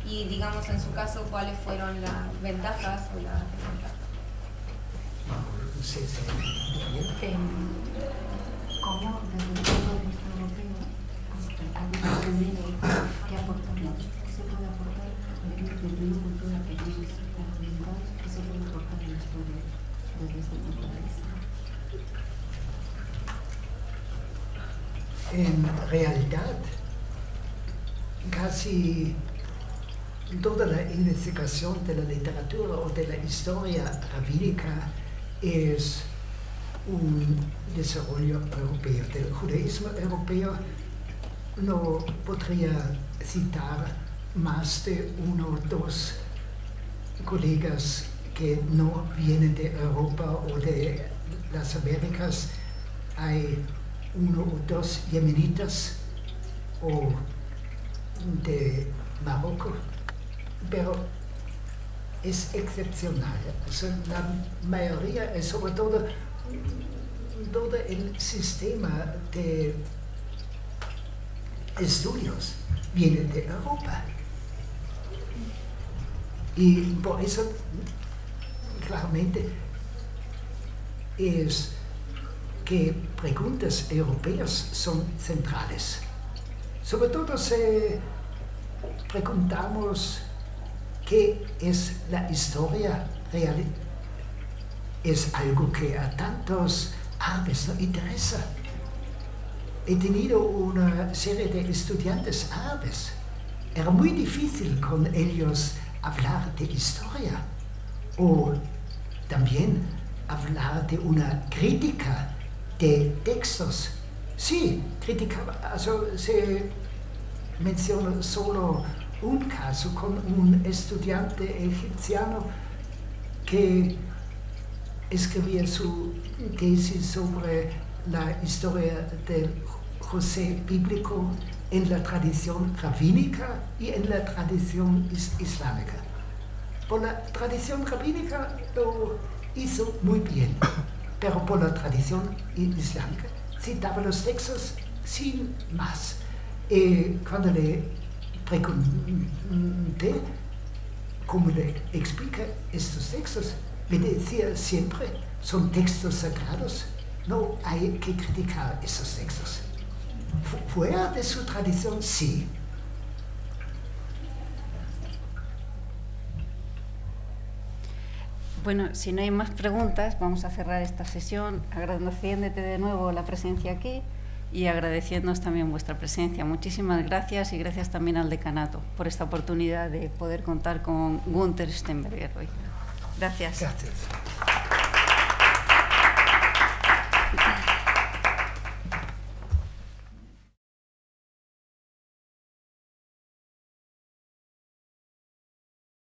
Y, digamos, en su caso, ¿cuáles fueron las ventajas o las desventajas? ¿Cómo desde el punto de vista europeo, qué aportamos? ¿Qué se puede aportar desde una cultura que no es occidental? ¿Qué se puede aportar en la historia desde este punto de vista? En realidad, casi toda la investigación de la literatura o de la historia rabínica es un desarrollo europeo. Del judaísmo europeo no podría citar más de 1 o 2 colegas que no vienen de Europa o de las Américas. Hay 1 o 2 yemenitas o de Marruecos, pero es excepcional. La mayoría, sobre todo el sistema de estudios viene de Europa. Y por eso, claramente, es que preguntas europeas son centrales. Sobre todo si preguntamos qué es la historia real. Es algo que a tantos árabes no interesa. He tenido una serie de estudiantes árabes. Era muy difícil con ellos hablar de historia o también hablar de una crítica de textos. Sí, se menciona solo un caso con un estudiante egipciano que escribía su tesis sobre la historia del José bíblico en la tradición rabínica y en la tradición islámica. por la tradición rabínica lo hizo muy bien, pero por la tradición islámica citaba los textos sin más. Cuando le pregunté cómo le explica estos textos, me decía siempre, son textos sagrados, no hay que criticar esos textos. Fuera de su tradición, sí. Bueno, si no hay más preguntas, vamos a cerrar esta sesión agradeciéndote de nuevo la presencia aquí y agradeciéndonos también vuestra presencia. Muchísimas gracias y gracias también al decanato por esta oportunidad de poder contar con Günther Sternberger hoy. Gracias. Gracias.